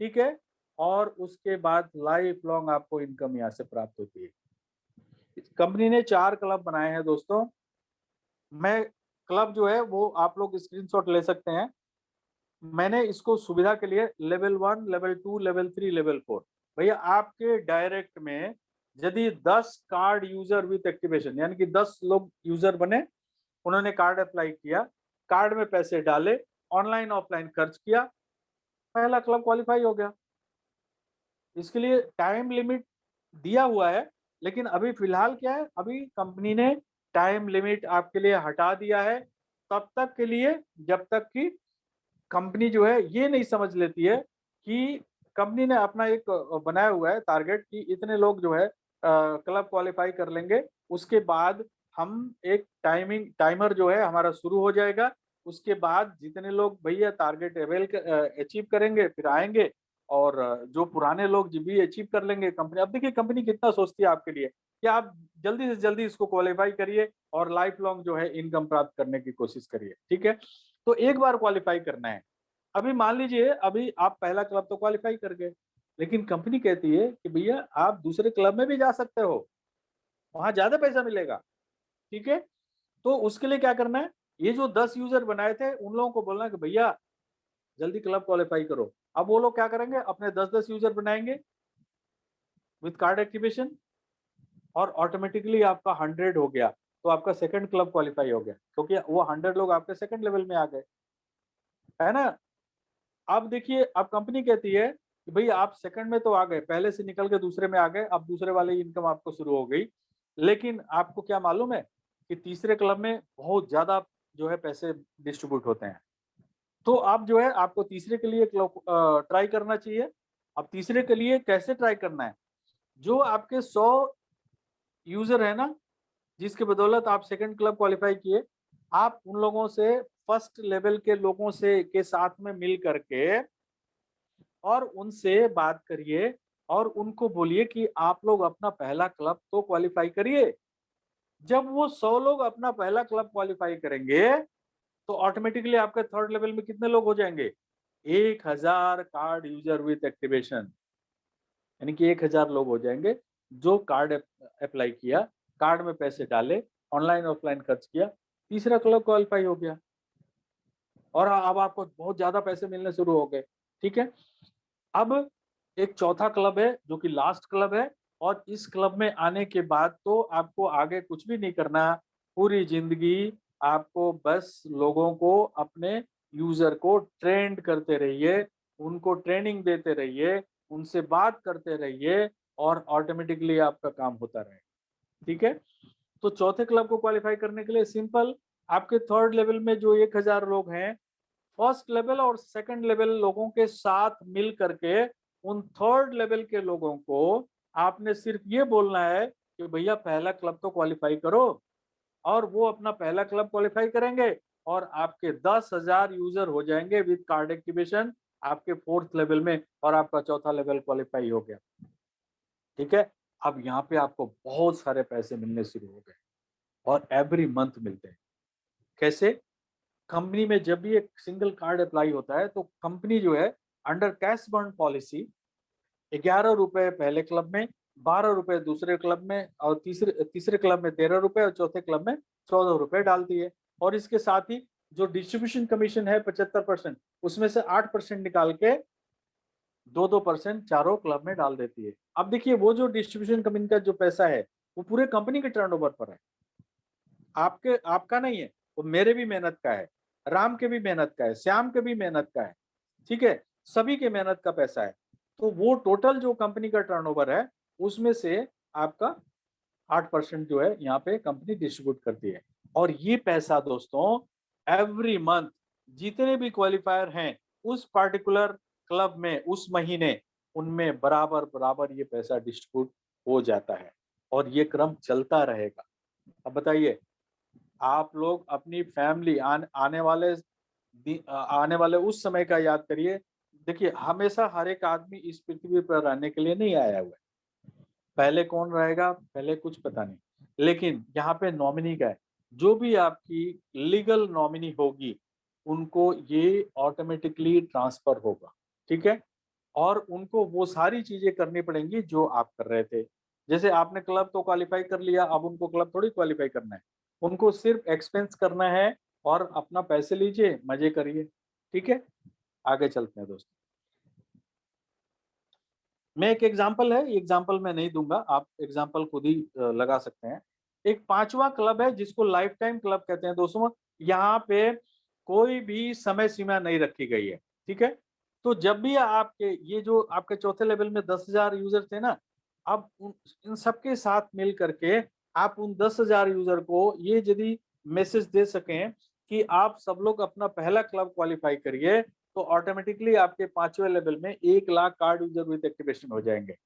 ठीक है? और उसके बाद लाइफ लॉन्ग आपको इनकम यहाँ से प्राप्त होती है। कंपनी ने 4 क्लब बनाए हैं दोस्तों। मैं क्लब जो है वो आप लोग स्क्रीनशॉट ले सकते हैं। मैंने इसको सुविधा के लिए लेवल 1, लेवल 2, लेवल 3, लेवल 4 भैया आपके डायरेक्ट में यदि 10 कार्ड यूजर विथ एक्टिवेशन यानी कि 10 लोग यूजर बने, उन्होंने कार्ड अप्लाई किया, कार्ड में पैसे डाले, ऑनलाइन ऑफलाइन खर्च किया, पहला क्लब क्वालीफाई हो गया। इसके लिए टाइम लिमिट दिया हुआ है, लेकिन अभी फिलहाल क्या है, अभी कंपनी ने टाइम लिमिट आपके लिए हटा दिया है, तब तक के लिए जब तक कि कंपनी जो है ये नहीं समझ लेती है कि कंपनी ने अपना एक बनाया हुआ है टारगेट कि इतने लोग जो है क्लब क्वालीफाई कर लेंगे, उसके बाद हम एक टाइमर जो है हमारा शुरू हो जाएगा, उसके बाद जितने लोग भैया टारगेट अचीव करेंगे फिर आएंगे और जो पुराने लोग जो भी अचीव कर लेंगे कंपनी, अब देखिए कंपनी कितना सोचती है आपके लिए कि आप जल्दी से जल्दी इसको क्वालीफाई करिए और लाइफ लॉन्ग जो है इनकम प्राप्त करने की कोशिश करिए, ठीक है? तो एक बार क्वालीफाई करना है। अभी मान लीजिए अभी आप पहला क्लब तो क्वालीफाई कर गए, लेकिन कंपनी कहती है कि भैया आप दूसरे क्लब में भी जा सकते हो, वहाँ ज़्यादा पैसा मिलेगा, ठीक है? तो उसके लिए क्या करना है, ये जो 10 यूज़र बनाए थे, उन लोगों को बोलना है कि भैया जल्दी क्लब क्वालीफाई करो। अब वो लोग क्या करेंगे, अपने 10-10 यूज़र बनाएँगे विथ कार्ड एक्टिवेशन और ऑटोमेटिकली आपका 100 हो गया, तो आपका सेकंड क्लब क्वालीफाई हो गया, क्योंकि वो 100 लोग आपके सेकंड लेवल में आ गए, है ना? अब देखिए, अब कंपनी कहती है कि भई आप सेकंड में तो आ गए, पहले से निकल के दूसरे में आ गए, अब दूसरे वाले इनकम आपको शुरू हो गई। लेकिन आपको क्या मालूम है कि तीसरे क्लब में बहुत ज़्यादा जो है पैसे डिस्ट्रीब्यूट होते हैं। तो आप जो है आपको तीसरे के लिए ट्राई करना चाहिए। अब तीसरे के लिए कैसे ट्राई करना है? जो आपके 100 यूज़र है ना, जिसकी बदौलत आप सेकंड क्लब क्वालीफाई किए, आप उन लोगों से फर्स्ट लेवल के लोगों से के साथ में मिल करके और उनसे बात करिए और उनको बोलिए कि आप लोग अपना पहला क्लब तो क्वालीफाई करिए। जब वो 100 लोग अपना पहला क्लब क्वालीफाई करेंगे, तो ऑटोमेटिकली आपके थर्ड लेवल में कितने लोग हो जाएँगे? 1000 कार्ड यूज़र विथ एक्टिवेशन यानी कि 1000 लोग हो जाएँगे, जो कार्ड अप्लाई किया, कार्ड में पैसे डाले, ऑनलाइन ऑफलाइन खर्च किया, तीसरा क्लब क्वालीफाई हो गया और अब आपको बहुत ज़्यादा पैसे मिलने शुरू हो गए, ठीक है? अब एक चौथा क्लब है जो कि लास्ट क्लब है और इस क्लब में आने के बाद तो आपको आगे कुछ भी नहीं करना। पूरी ज़िंदगी आपको बस लोगों को अपने यूज़र को ट्रेंड करते रहिए, उनको ट्रेनिंग देते रहिए, उनसे बात करते रहिए और ऑटोमेटिकली आपका काम होता रहेगा, ठीक है? तो चौथे क्लब को क्वालीफाई करने के लिए सिंपल आपके थर्ड लेवल में जो 1000 लोग हैं फर्स्ट लेवल और सेकंड लेवल लोगों के साथ मिल करके उन थर्ड लेवल के लोगों को आपने सिर्फ ये बोलना है कि भैया पहला क्लब तो क्वालीफाई करो और वो अपना पहला क्लब क्वालीफाई करेंगे और आपके 10,000 यूजर हो जाएंगे विद कार्ड एक्टिवेशन आपके फोर्थ लेवल में और आपका चौथा लेवल क्वालीफाई हो गया, ठीक है? अब यहाँ पे आपको बहुत सारे पैसे मिलने शुरू हो गए और एवरी मंथ मिलते हैं। कैसे? कंपनी में जब भी एक सिंगल कार्ड अप्लाई होता है तो कंपनी जो है अंडर कैश बर्न पॉलिसी 11 रुपए पहले क्लब में, 12 रुपए दूसरे क्लब में, और तीसरे तीसरे क्लब में 13 रुपए, और चौथे क्लब में 14 रुपए डालती है। और इसके साथ ही जो डिस्ट्रीब्यूशन कमीशन है 75%, उसमें से 8% निकाल के 2% चारों क्लब में डाल देती है। अब देखिए वो जो डिस्ट्रीब्यूशन कमीशन का जो पैसा है वो पूरे कंपनी के टर्नओवर पर है, आपके आपका नहीं है, वो मेरे भी मेहनत का है, राम के भी मेहनत का है, श्याम के भी मेहनत का है, ठीक है, सभी के मेहनत का पैसा है। तो वो टोटल जो कंपनी का टर्नओवर है उसमें से आपका 8% जो है यहाँ पे कंपनी डिस्ट्रीब्यूट करती है। और ये पैसा दोस्तों एवरी मंथ जितने भी क्वालिफायर हैं उस पार्टिकुलर क्लब में उस महीने, उनमें बराबर बराबर ये पैसा डिस्ट्रीब्यूट हो जाता है और ये क्रम चलता रहेगा। अब बताइए, आप लोग अपनी फैमिली आने वाले उस समय का याद करिए। देखिए हमेशा हर एक आदमी इस पृथ्वी पर रहने के लिए नहीं आया हुआ है, पहले कौन रहेगा पहले कुछ पता नहीं, लेकिन यहाँ पे नॉमिनी का है, जो भी आपकी लीगल नॉमिनी होगी उनको ये ऑटोमेटिकली ट्रांसफर होगा, ठीक है। और उनको वो सारी चीजें करनी पड़ेंगी जो आप कर रहे थे। जैसे आपने क्लब तो क्वालिफाई कर लिया, अब उनको क्लब थोड़ी क्वालिफाई करना है, उनको सिर्फ एक्सपेंस करना है और अपना पैसे लीजिए मजे करिए, ठीक है। आगे चलते हैं दोस्तों। मैं एक एग्जांपल है, एग्जांपल मैं नहीं दूंगा, आप एग्जांपल खुद ही लगा सकते हैं। एक पांचवा क्लब है जिसको लाइफ टाइम क्लब कहते हैं दोस्तों। यहाँ पे कोई भी समय सीमा नहीं रखी गई है, ठीक है। तो जब भी आपके ये जो आपके चौथे लेवल में 10,000 यूजर थे ना, अब इन सबके साथ मिल करके आप उन 10,000 यूजर को ये यदि मैसेज दे सकें कि आप सब लोग अपना पहला क्लब क्वालिफाई करिए, तो ऑटोमेटिकली आपके पांचवें लेवल में 1 lakh card user with activation हो जाएंगे।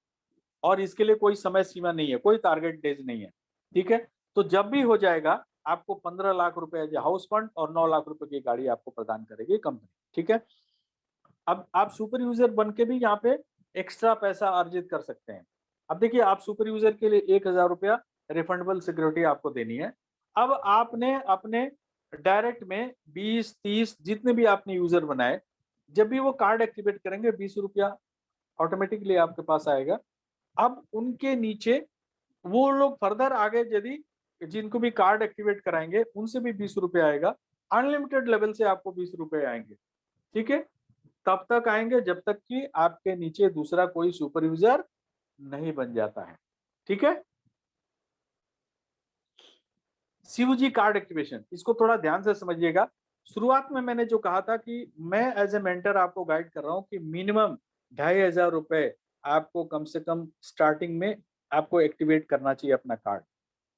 और इसके लिए कोई समय सीमा नहीं है, कोई टारगेट डेज नहीं है, ठीक है। तो जब भी हो जाएगा आपको 15 लाख रुपए एज हाउस फंड और 9 लाख रुपए की गाड़ी आपको प्रदान करेगी कंपनी, ठीक है। अब आप सुपर यूजर बन के भी यहाँ पे एक्स्ट्रा पैसा अर्जित कर सकते हैं। अब देखिए आप सुपर यूजर के लिए 1,000 रुपया रिफंडेबल सिक्योरिटी आपको देनी है। अब आपने अपने डायरेक्ट में 20-30 जितने भी आपने यूजर बनाए, जब भी वो कार्ड एक्टिवेट करेंगे 20 रुपया ऑटोमेटिकली आपके पास आएगा। अब उनके नीचे वो लोग फर्दर आगे यदि जिनको भी कार्ड एक्टिवेट कराएंगे उनसे भी 20 रुपये आएगा। अनलिमिटेड लेवल से आपको 20 रुपये आएंगे, ठीक है। तब तक आएंगे जब तक कि आपके नीचे दूसरा कोई सुपर यूजर नहीं बन जाता है, ठीक है। सीयूजी कार्ड एक्टिवेशन, इसको थोड़ा ध्यान से समझिएगा। शुरुआत में मैंने जो कहा था कि मैं एज ए मेंटर आपको गाइड कर रहा हूं कि मिनिमम 2,500 रुपए आपको कम से कम स्टार्टिंग में आपको एक्टिवेट करना चाहिए अपना कार्ड।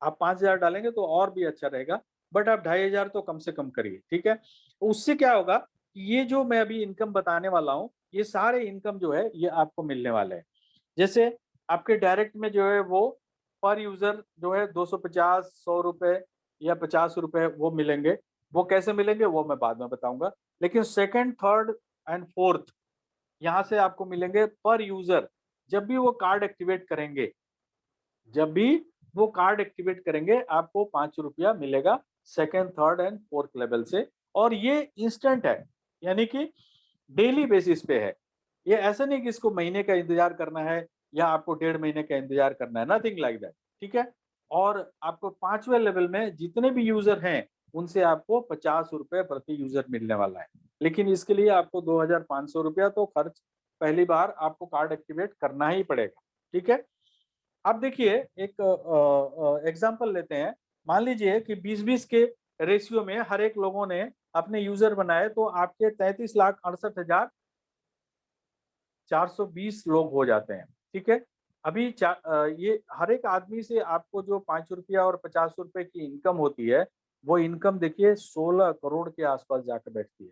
आप 5,000 डालेंगे तो और भी अच्छा रहेगा, बट आप 2,500 तो कम से कम करिए, ठीक है। उससे क्या होगा कि ये जो मैं अभी इनकम बताने वाला हूँ, ये सारे इनकम जो है ये आपको मिलने वाले हैं। जैसे आपके डायरेक्ट में जो है वो पर यूजर जो है 250, 100 रुपए या 50 रुपए वो मिलेंगे। वो कैसे मिलेंगे वो मैं बाद में बताऊंगा। लेकिन सेकंड, थर्ड एंड फोर्थ यहाँ से आपको मिलेंगे पर यूजर। जब भी वो कार्ड एक्टिवेट करेंगे, जब भी वो कार्ड एक्टिवेट करेंगे आपको 5 रुपया मिलेगा second, third and fourth level से। और ये इंस्टेंट है, यानी कि डेली बेसिस पे है। ये ऐसा नहीं कि इसको महीने का इंतजार करना है या आपको 1.5 महीने का इंतजार करना है, नथिंग लाइक दैट, ठीक है। और आपको पांचवें लेवल में जितने भी यूजर हैं उनसे आपको 50 रुपए प्रति यूजर मिलने वाला है। लेकिन इसके लिए आपको 2,500 रुपया तो खर्च पहली बार आपको कार्ड एक्टिवेट करना ही पड़ेगा, ठीक है। अब देखिए एक एग्जांपल लेते हैं। मान लीजिए कि 20-20 के रेशियो में हर एक लोगों ने अपने यूजर बनाए, तो आपके 33,68,420 लोग हो जाते हैं, ठीक है। अभी ये हर एक आदमी से आपको जो 5 रुपया और 50 रुपए की इनकम होती है, वो इनकम देखिए 16 करोड़ के आसपास जाकर बैठती है।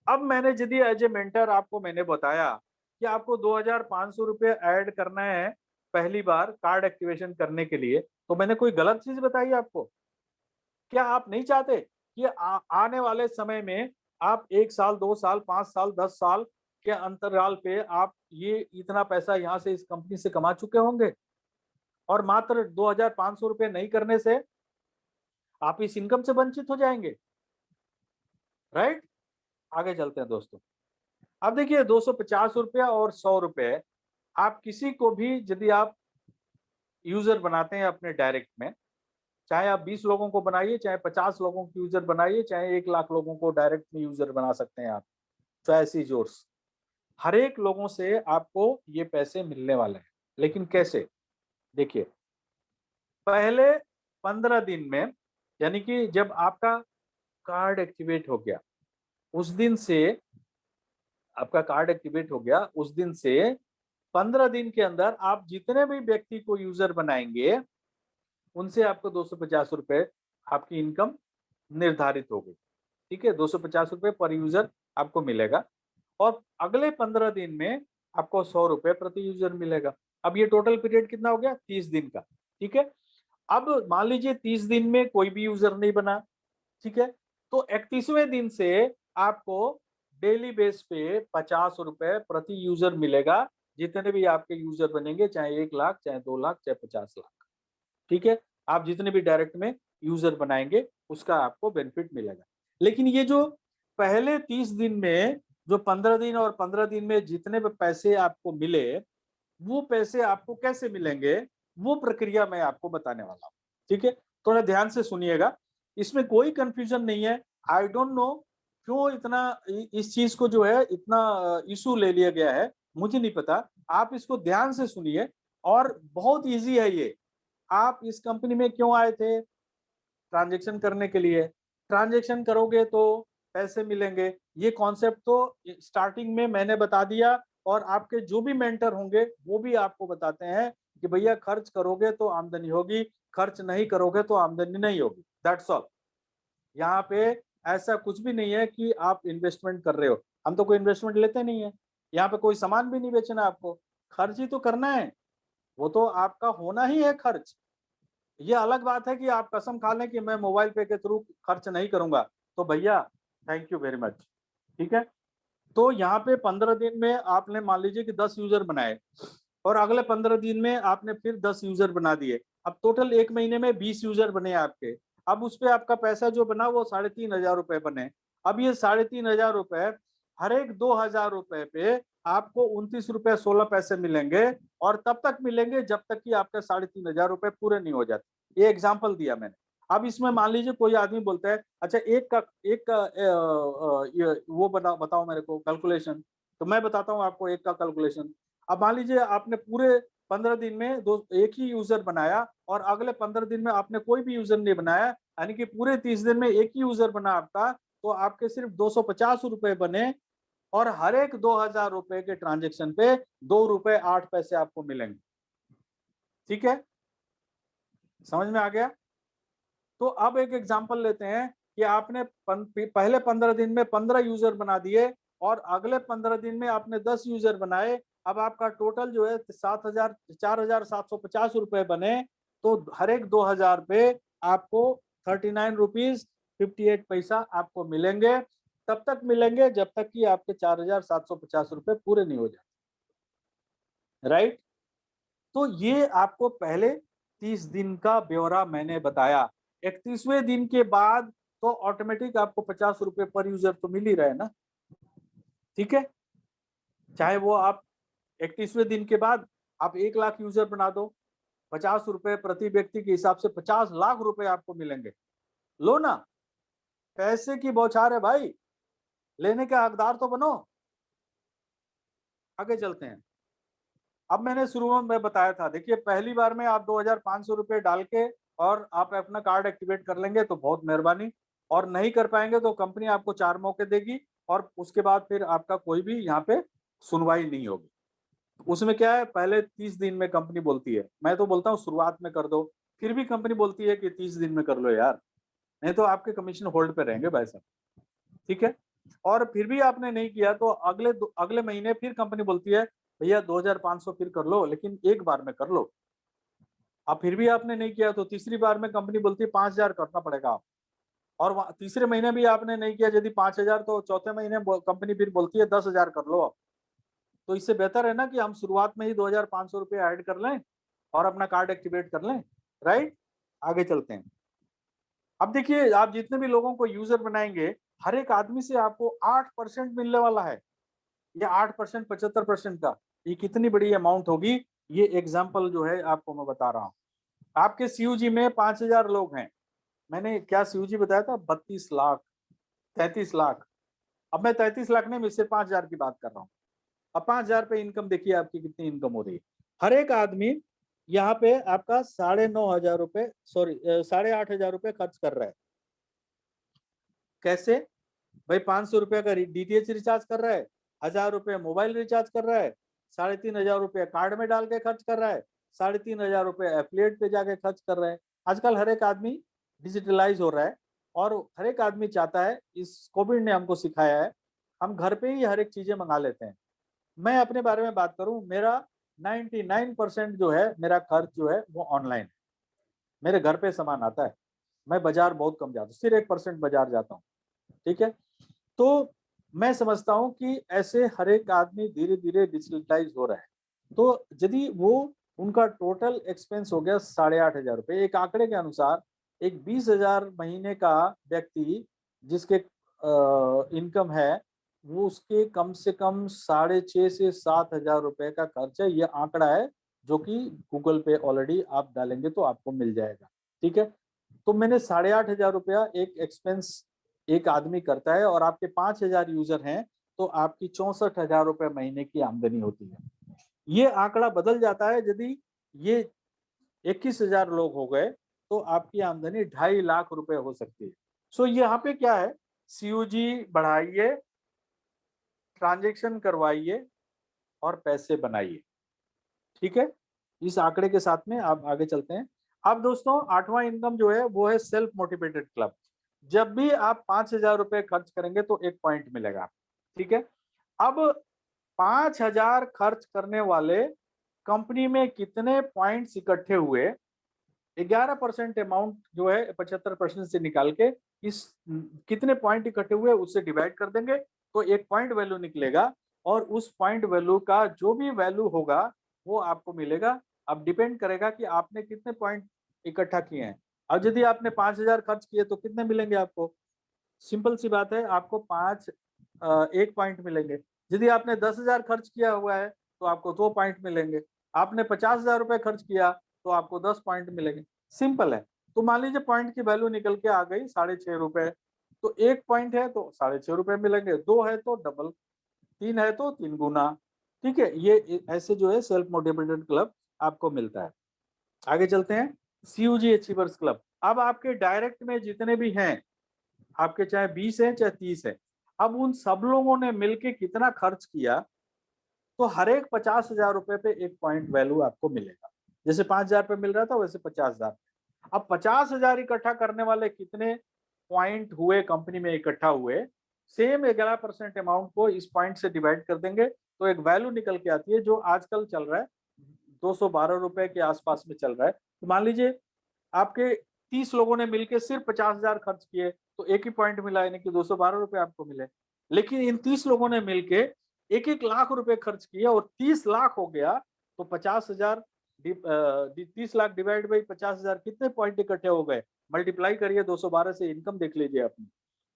अब मैंने यदि एज ए मेंटर आपको मैंने बताया कि आपको 2,500 रुपये ऐड करना है पहली बार कार्ड एक्टिवेशन करने के लिए, तो मैंने कोई गलत चीज बताई आपको? क्या आप नहीं चाहते कि आने वाले समय में आप 1 साल, 2 साल, 5 साल, 10 साल के अंतराल पे आप ये इतना पैसा यहाँ से इस कंपनी से कमा चुके होंगे, और मात्र 2,500 रुपये नहीं करने से आप इस इनकम से वंचित हो जाएंगे? राइट। आगे चलते हैं दोस्तों। अब देखिए 250 रुपया और 100 रुपये, आप किसी को भी यदि आप यूजर बनाते हैं अपने डायरेक्ट में, चाहे आप 20 लोगों को बनाइए, चाहे 50 लोगों को यूजर बनाइए, चाहे 1 लाख लोगों को डायरेक्ट में यूजर बना सकते हैं आप, चॉइस इज योर्स। हर एक लोगों से आपको ये पैसे मिलने वाले हैं, लेकिन कैसे? देखिए, पहले 15 दिन में, यानी कि जब आपका कार्ड एक्टिवेट हो गया, उस दिन से आपका कार्ड एक्टिवेट हो गया, उस दिन से 15 दिन के अंदर आप जितने भी व्यक्ति को यूजर बनाएंगे, उनसे आपको 250 रुपए आपकी इनकम निर्धारित हो गई। ठीक है, 250 रुपए पर यूजर आपको मिलेगा, और अगले 15 दिन में आपको 100 रुपए प्रति यूजर मिलेगा। अब ये टोटल पीरियड कितना हो गया? 30 दिन का। ठीक है, अब मान लीजिए 30 दिन में कोई भी यूजर नहीं बना, ठीक है, तो 31वें दिन से आपको डेली बेस पे 50 रुपए प्रति यूजर मिलेगा, जितने भी आपके यूजर बनेंगे, चाहे 1 लाख, चाहे 2 लाख, चाहे 50 लाख। ठीक है, आप जितने भी डायरेक्ट में यूजर बनाएंगे, उसका आपको बेनिफिट मिलेगा। लेकिन ये जो पहले 30 दिन में, जो 15 दिन और 15 दिन में जितने भी पैसे आपको मिले, वो पैसे आपको कैसे मिलेंगे, वो प्रक्रिया मैं आपको बताने वाला हूँ। ठीक है, थोड़ा ध्यान से सुनिएगा, इसमें कोई कंफ्यूजन नहीं है। आई डोंट नो क्यों इतना इस चीज को जो है इतना इशू ले लिया गया है, मुझे नहीं पता। आप इसको ध्यान से सुनिए, और बहुत इजी है ये। आप इस कंपनी में क्यों आए थे? ट्रांजैक्शन करने के लिए। ट्रांजैक्शन करोगे तो पैसे मिलेंगे। ये कॉन्सेप्ट तो स्टार्टिंग में मैंने बता दिया, और आपके जो भी मेंटर होंगे वो भी आपको बताते हैं कि भैया खर्च करोगे तो आमदनी होगी, खर्च नहीं करोगे तो आमदनी नहीं होगी। That's all. यहाँ पे ऐसा कुछ भी नहीं है कि आप इन्वेस्टमेंट कर रहे हो। हम तो कोई इन्वेस्टमेंट लेते नहीं है। यहाँ पे कोई सामान भी नहीं बेचना आपको, खर्च ही तो करना है। वो तो आपका होना ही है खर्च। ये अलग बात है कि आप कसम खा लें कि मैं मोबाइल पे के थ्रू खर्च नहीं करूंगा, तो भैया थैंक यू वेरी मच। ठीक है, तो यहाँ पे 15 दिन में आपने मान लीजिए कि 10 यूजर बनाए, और अगले 15 दिन में आपने फिर 10 यूजर बना दिए। अब टोटल 1 महीने में 20 यूजर बने आपके। अब उस पे आपका पैसा जो बना वो 3,500 रुपए बने। अब ये 3,500 रुपए, हर एक 2,000 रुपए पे आपको 29 रुपए 16 पैसे मिलेंगे, और तब तक मिलेंगे जब तक कि आपके 3,500 रुपए पूरे नहीं हो जाते। ये एग्जाम्पल दिया मैंने। अब इसमें मान लीजिए कोई आदमी बोलता है, अच्छा एक का ये वो बताओ मेरे को कैलकुलेशन। तो मैं बताता हूँ आपको एक का कैलकुलेशन। अब मान लीजिए आपने पूरे 15 दिन में दो एक ही यूजर बनाया, और अगले 15 दिन में आपने कोई भी यूजर नहीं बनाया, यानी कि पूरे 30 दिन में एक ही यूजर बना आपका, तो आपके सिर्फ 250 रुपए बने, और हर एक 2,000 रुपए के ट्रांजेक्शन पे 2 रुपए 8 पैसे आपको मिलेंगे। ठीक है, समझ में आ गया? तो अब एक एग्जांपल लेते हैं कि आपने पहले 15 दिन में 15 यूजर बना दिए, और अगले 15 दिन में आपने 10 यूजर बनाए। अब आपका टोटल जो है 7,000 4,750 रुपए बने। तो हर एक 2,000 पे आपको 39 रुपीज 58 पैसा आपको मिलेंगे। तब तक मिलेंगे जब तक कि आपके 4,750 रुपए पूरे नहीं हो जाते। राइट, तो ये आपको पहले 30 दिन का ब्यौरा मैंने बताया। 31वें दिन के बाद तो ऑटोमेटिक आपको 50 रुपए पर यूजर तो मिल ही रहे ना। ठीक है, चाहे वो आप 31वें दिन के बाद आप 1 लाख यूजर बना दो, 50 रुपए प्रति व्यक्ति के हिसाब से 50 लाख रुपए आपको मिलेंगे। लो ना, पैसे की बौछार है भाई, लेने के हकदार तो बनो। आगे चलते हैं। अब मैंने शुरू में बताया था, देखिए पहली बार में आप 2,500 रुपए डाल के और आप अपना कार्ड एक्टिवेट कर लेंगे तो बहुत मेहरबानी, और नहीं कर पाएंगे तो कंपनी आपको 4 मौके देगी, और उसके बाद फिर आपका कोई भी यहाँ पे सुनवाई नहीं होगी। उसमें क्या है, पहले 30 दिन में कंपनी बोलती है, मैं तो बोलता हूँ शुरुआत में कर दो, फिर भी कंपनी बोलती है कि 30 दिन में कर लो यार, नहीं तो आपके कमीशन होल्ड पे रहेंगे भाई साहब। ठीक है, और फिर भी आपने नहीं किया तो अगले महीने फिर कंपनी बोलती है भैया 2,500 फिर कर लो, लेकिन एक बार में कर लो। अब फिर भी आपने नहीं किया तो तीसरी बार में कंपनी बोलती है 5,000 करना पड़ेगा आप, और तीसरे महीने भी आपने नहीं किया यदि 5,000, तो चौथे महीने कंपनी फिर बोलती है 10,000 कर लो आप। तो इससे बेहतर है ना कि हम शुरुआत में ही 2,500 रुपये ऐड कर लें और अपना कार्ड एक्टिवेट कर लें। राइट, आगे चलते हैं। अब देखिए आप जितने भी लोगों को यूजर बनाएंगे, हर एक आदमी से आपको 8% मिलने वाला है, या 8% 75% का। ये कितनी बड़ी अमाउंट होगी, ये एग्जाम्पल जो है आपको मैं बता रहा हूँ। आपके सीयूजी में 5000 लोग हैं, मैंने क्या सीयूजी बताया था, 32 लाख, 33 लाख। अब मैं 33 लाख नहीं, मैं सिर्फ 5000 की बात कर रहा हूँ। अब 5000 पे इनकम देखिए आपकी कितनी इनकम हो रही है। हर एक आदमी यहाँ पे आपका 9,500 रुपए, सॉरी 8,500 रुपए खर्च कर रहा है। कैसे भाई, 500 रुपए का डीटीएच रिचार्ज कर रहा है, 1000 रुपए मोबाइल रिचार्ज कर रहा है, 3,500 रुपए कार्ड में डाल के खर्च कर रहा है, 3,500 रुपए एफिलिएट पे जाके खर्च कर रहे हैं। आजकल हर एक आदमी डिजिटलाइज हो रहा है, और हर एक आदमी चाहता है, इस कोविड ने हमको सिखाया है, हम घर पे ही हर एक चीजें मंगा लेते हैं। मैं अपने बारे में बात करूं, मेरा 99% जो है मेरा खर्च जो है वो ऑनलाइन है। मेरे घर पे सामान आता है, मैं बाजार बहुत कम जाता हूँ, सिर्फ 1% बाजार जाता हूँ। ठीक है, तो मैं समझता हूँ कि ऐसे हर एक आदमी धीरे धीरे डिजिटलाइज हो रहा है। तो यदि वो उनका टोटल एक्सपेंस हो गया 8,500 रुपए, एक आंकड़े के अनुसार एक 20,000 महीने का व्यक्ति जिसके इनकम है, वो उसके कम से कम 6,500 से 7,000 रुपए का खर्च है। ये आंकड़ा है जो कि गूगल पे ऑलरेडी आप डालेंगे तो आपको मिल जाएगा। ठीक है, तो मैंने 8,500 रुपया एक एक्सपेंस एक आदमी करता है, और आपके 5,000 यूजर हैं, तो आपकी 64,000 रुपए महीने की आमदनी होती है। ये आंकड़ा बदल जाता है यदि ये 21,000 लोग हो गए, तो आपकी आमदनी 2.5 लाख रुपए हो सकती है। सो यहाँ पे क्या है, सीयूजी बढ़ाइए, ट्रांजेक्शन करवाइए, और पैसे बनाइए। ठीक है, इस आंकड़े के साथ में आप आगे चलते हैं। अब दोस्तों, 8वां इनकम जो है वो है सेल्फ मोटिवेटेड क्लब। जब भी आप 5,000 रुपए खर्च करेंगे तो एक पॉइंट मिलेगा। ठीक है, अब 5,000 खर्च करने वाले कंपनी में कितने पॉइंट्स इकट्ठे हुए, 11% अमाउंट जो है 75% से निकाल के इस कितने पॉइंट इकट्ठे हुए उससे डिवाइड कर देंगे, तो एक पॉइंट वैल्यू निकलेगा, और उस पॉइंट वैल्यू का जो भी वैल्यू होगा वो आपको मिलेगा। अब डिपेंड करेगा कि आपने कितने पॉइंट इकट्ठा किए हैं। अब यदि आपने 5,000 खर्च किए तो कितने मिलेंगे आपको, सिंपल सी बात है, आपको एक पॉइंट मिलेंगे। यदि आपने 10,000 खर्च किया हुआ है तो आपको 2 पॉइंट मिलेंगे। आपने 50,000 रुपए खर्च किया तो आपको 10 पॉइंट मिलेंगे। सिंपल है। तो मान लीजिए पॉइंट की वैल्यू निकल के आ गई 6.5 रुपए, तो एक पॉइंट है तो 6.5 रुपए मिलेंगे, 2 है तो डबल, 3 है तो 3 गुना। ठीक है, ये ऐसे जो है सेल्फ मोटिवेटेड क्लब आपको मिलता है। आगे चलते हैं, सीयूजी अचीवर्स क्लब। अब आपके डायरेक्ट में जितने भी हैं, आपके चाहे 20 है चाहे 30 है, अब उन सब लोगों ने मिलके कितना खर्च किया, तो हर एक 50,000 रुपए पे एक पॉइंट वैल्यू आपको मिलेगा। जैसे 5,000 पे मिल रहा था वैसे 50,000। अब 50,000 इकट्ठा करने वाले कितने पॉइंट हुए कंपनी में इकट्ठा हुए, सेम 11% अमाउंट को इस पॉइंट से डिवाइड कर देंगे, तो एक वैल्यू निकल के आती है जो आजकल चल रहा है 212 रुपए के आसपास में चल रहा है। तो मान लीजिए आपके 30 लोगों ने मिलकर सिर्फ 50,000 खर्च किए, तो एक ही पॉइंट मिला, यानी कि 212 रुपए आपको मिले। लेकिन इन 30 लोगों ने मिलके 1-1 लाख रुपए खर्च किए और 30 लाख हो गया, तो 50,000 30 लाख डिवाइड बाई 50,000 कितने पॉइंट इकट्ठे हो गए, मल्टीप्लाई करिए 212 से, इनकम देख लीजिए अपनी।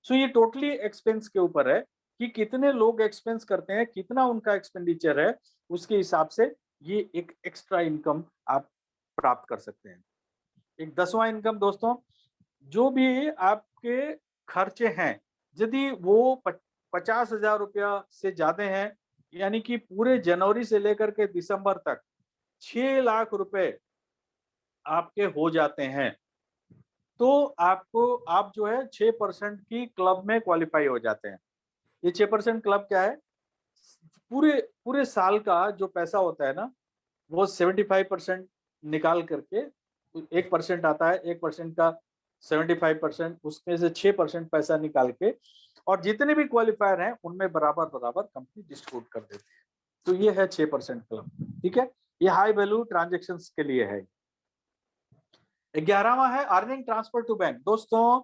सो ये टोटली एक्सपेंस के ऊपर है कि कितने लोग एक्सपेंस करते हैं, कितना उनका एक्सपेंडिचर है, उसके हिसाब से ये एक एक्स्ट्रा इनकम आप प्राप्त कर सकते हैं। एक 10वां इनकम दोस्तों, जो भी आपके खर्चे हैं, यदि वो 50,000 रुपया से ज्यादा हैं, यानी कि पूरे जनवरी से लेकर के दिसंबर तक 6 लाख रुपए आपके हो जाते हैं, तो आपको आप जो है 6% की क्लब में क्वालिफाई हो जाते हैं। ये 6% क्लब क्या है, पूरे पूरे साल का जो पैसा होता है ना, वो 75% निकाल करके 1% आता है, 1% का 75%, उसमें से 6% पैसा निकाल के, और जितने भी क्वालिफायर हैं उनमें बराबर बराबर कंपनी डिस्ट्रीब्यूट कर देती है। तो ये है 6% क्लब। ठीक है, ये हाई वैल्यू ट्रांजेक्शन के लिए है। 11वां है अर्निंग ट्रांसफर टू बैंक। दोस्तों,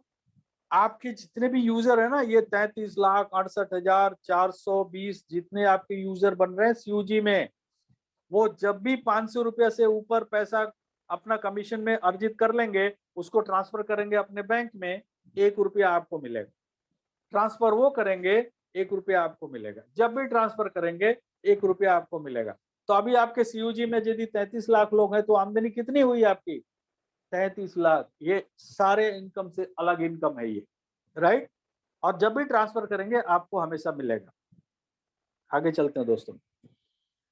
आपके जितने भी यूजर है ना, ये 33,68,420 जितने आपके यूजर बन रहे हैं सीयूजी में, वो जब भी 500 रुपया से ऊपर पैसा अपना कमीशन में अर्जित कर लेंगे, उसको ट्रांसफर करेंगे अपने बैंक में, 1 रुपया आपको मिलेगा। ट्रांसफर वो करेंगे, 1 रुपया आपको मिलेगा। जब भी ट्रांसफर करेंगे 1 रुपया आपको मिलेगा। तो अभी आपके सीयूजी में यदि 33 लाख लोग हैं तो आमदनी कितनी हुई आपकी? 33 लाख। ये सारे इनकम से अलग इनकम है ये, राइट? और जब भी ट्रांसफर करेंगे आपको हमेशा मिलेगा। आगे चलते हैं दोस्तों।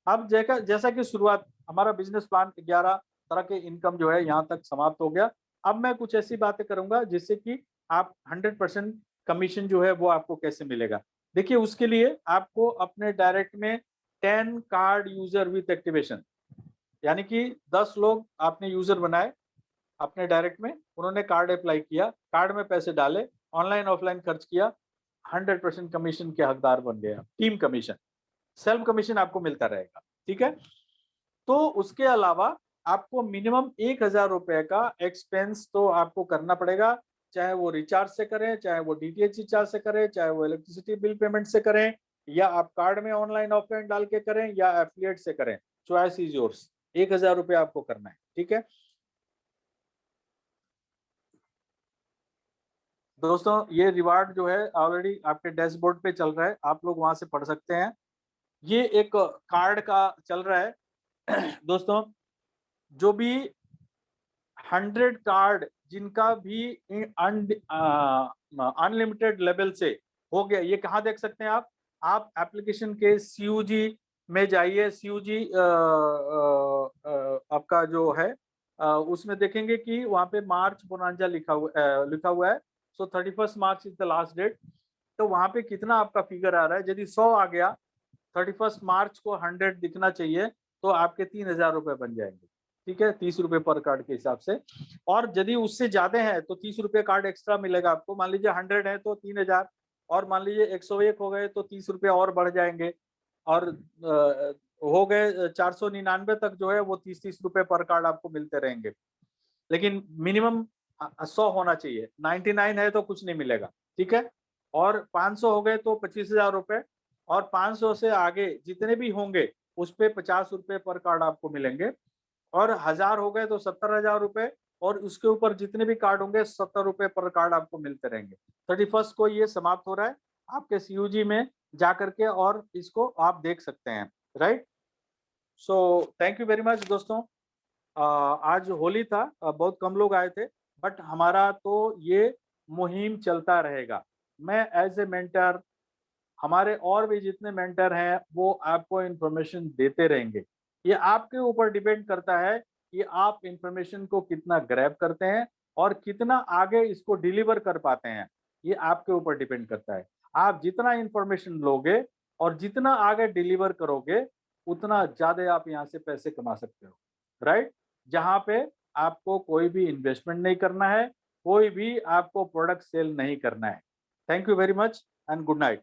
अब जैसा कि शुरुआत हमारा बिजनेस प्लान 11 तरह के इनकम जो है यहाँ तक समाप्त हो गया। अब मैं कुछ ऐसी बातें करूंगा जिससे कि आप 100% कमीशन जो है वो आपको कैसे मिलेगा। देखिए, उसके लिए आपको अपने डायरेक्ट में 10 कार्ड यूजर विथ एक्टिवेशन, यानी कि 10 लोग आपने यूजर बनाए अपने डायरेक्ट में, उन्होंने कार्ड अप्लाई किया, कार्ड में पैसे डाले, ऑनलाइन ऑफलाइन खर्च किया, 100% कमीशन के हकदार बन गए। टीम कमीशन, सेल्फ कमीशन आपको मिलता रहेगा, ठीक है। तो उसके अलावा आपको मिनिमम 1,000 रुपए का एक्सपेंस तो आपको करना पड़ेगा, चाहे वो रिचार्ज से करें, चाहे वो डीटीएच रिचार्ज से करें, चाहे वो इलेक्ट्रिसिटी बिल पेमेंट से करें, या आप कार्ड में ऑनलाइन ऑफलाइन डाल के करें, या एफिलिएट से करें, चॉइस इज योर्स। 1,000 रुपए आपको करना है, ठीक है दोस्तों। ये रिवार्ड जो है ऑलरेडी आपके डैशबोर्ड पे चल रहा है, आप लोग वहां से पढ़ सकते हैं। ये एक कार्ड का चल रहा है दोस्तों। जो भी 100 कार्ड जिनका भी अनलिमिटेड लेवल से हो गया, ये कहाँ देख सकते हैं आप एप्लीकेशन के सीयूजी में जाइए। सीयूजी आपका जो है उसमें देखेंगे कि वहाँ पे मार्च बोनांजा लिखा हुआ है। सो 31 मार्च इज द लास्ट डेट। तो वहाँ पे कितना आपका फिगर आ रहा है? यदि 100 आ गया, 31 मार्च को 100 दिखना चाहिए, तो आपके 3,000 रुपए बन जाएंगे, ठीक है, 30 रुपए पर कार्ड के हिसाब से। और यदि उससे ज्यादा है तो 30 रुपए कार्ड एक्स्ट्रा मिलेगा आपको। मान लीजिए 100 है तो 3,000, और मान लीजिए 101 हो गए तो 30 रुपए और बढ़ जाएंगे, और हो गए 499 तक जो है वो 30-30 रुपए पर कार्ड आपको मिलते रहेंगे। लेकिन मिनिमम 100 होना चाहिए। 99 है तो कुछ नहीं मिलेगा, ठीक है। और 500 हो गए तो 25,000 रुपए, और 500 से आगे जितने भी होंगे उस पे 50 रुपए पर कार्ड आपको मिलेंगे, और 1,000 हो गए तो 70,000 रुपए, और उसके ऊपर जितने भी कार्ड होंगे 70 रुपए पर कार्ड आपको मिलते रहेंगे। 31 को ये समाप्त हो रहा है आपके सीयूजी में जा करके, और इसको आप देख सकते हैं, right. So thank you very much दोस्तों। आज होली था, बहुत कम लोग आए थे, बट हमारा तो ये मुहिम चलता रहेगा। मैं एज ए मेंटर, हमारे और भी जितने मेंटर हैं वो आपको इंफॉर्मेशन देते रहेंगे। ये आपके ऊपर डिपेंड करता है कि आप इंफॉर्मेशन को कितना ग्रैब करते हैं और कितना आगे इसको डिलीवर कर पाते हैं। ये आपके ऊपर डिपेंड करता है। आप जितना इंफॉर्मेशन लोगे और जितना आगे डिलीवर करोगे, उतना ज्यादा आप यहाँ से पैसे कमा सकते हो, राइट। जहाँ पे आपको कोई भी इन्वेस्टमेंट नहीं करना है, कोई भी आपको प्रोडक्ट सेल नहीं करना है। Thank you very much and good night.